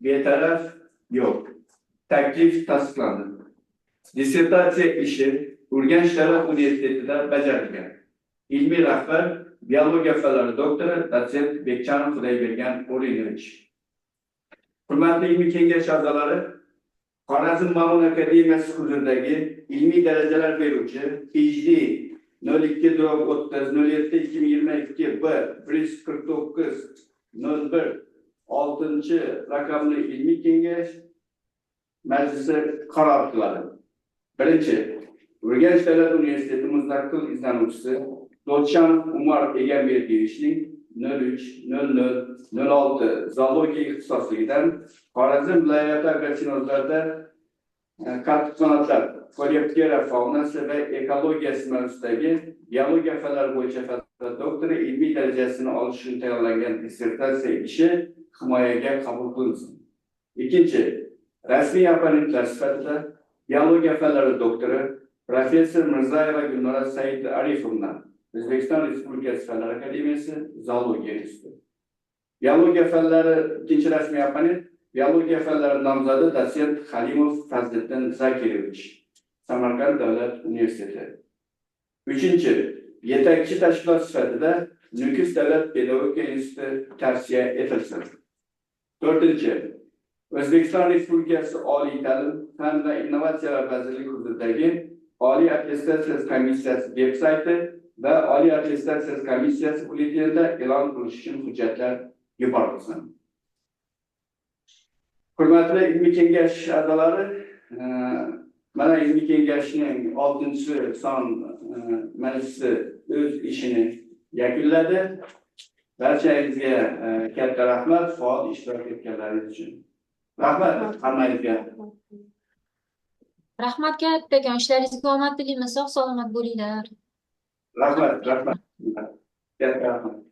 B: betaraf, yo'q. Taklif tasdiqlandi. Dissertatsiya ishi Urganch davlat universitetida bajarilgan. Ilmiy rahbar biologiya fanlari doktori dotsent Bekchanov Xudoybergan O'rinovich. Hurmatli ilmiy kengash a'zolari, Xorazm Ma'mun akademiyasi huzuridagi ilmiy darajalar beruvchi PhD 02-30-07-2022 B 149-01 6 raqamli ilmiy kengash majlisi qaror qiladi. Birinchi, Urganch davlat universiteti mustaqil izlanuvchisi Doçent Umar Egamberdiyevichning 03-00-06 zoologiya ixtisosligidan Xorazm viloyati agratsinozlarida qattiqqanotlar, koleoptera faunasi va ekologiyasi mavzusidagi biologiya fanlari bo'yicha doktori ilmiy darajasini olish uchun tayyorlangan dissertatsiya ishi himoyaga qabul qilinsin. Ikkinchi, rasmiy opponentlar sifatida biologiya fanlari doktori professor Mirzayeva Gulnora Said Arifovna, O'zbekiston Respublikasi Fanlar akademiyasi zoologiya instituti. Biologiya fanlari ikkinchi rasmiy opponent biologiya fanlari nomzodi dotsent Xalimov Fazliddin Zakirovich, Samarqand davlat universiteti. Uchinchi, yetakchi tashkilot sifatida Nukus davlat pedagogika instituti tavsiya etilsin. To'rtinchi, O'zbekiston Respublikasi Oliy ta'lim, fan va innovatsiyalar vazirligi huzuridagi Oliy attestatsiya komissiyasi veb-sayti va Oliy attestatsiya komissiyasi bulletinida e'lon qilish uchun hujjatlar yuborilsin. Hurmatli ilmiy kengash a'zolari, mana ilmiy kengashning 6-son majlisi o'z ishini yakunladi. Barchangizga katta rahmat faol ishtirok etganlaringiz uchun. Rahmat hammangizga.
E: Rahmat kattakon, ishlaringizga omad tilaymiz, sog' salomat bo'linglar.
B: Rahmat. Katta rahmat.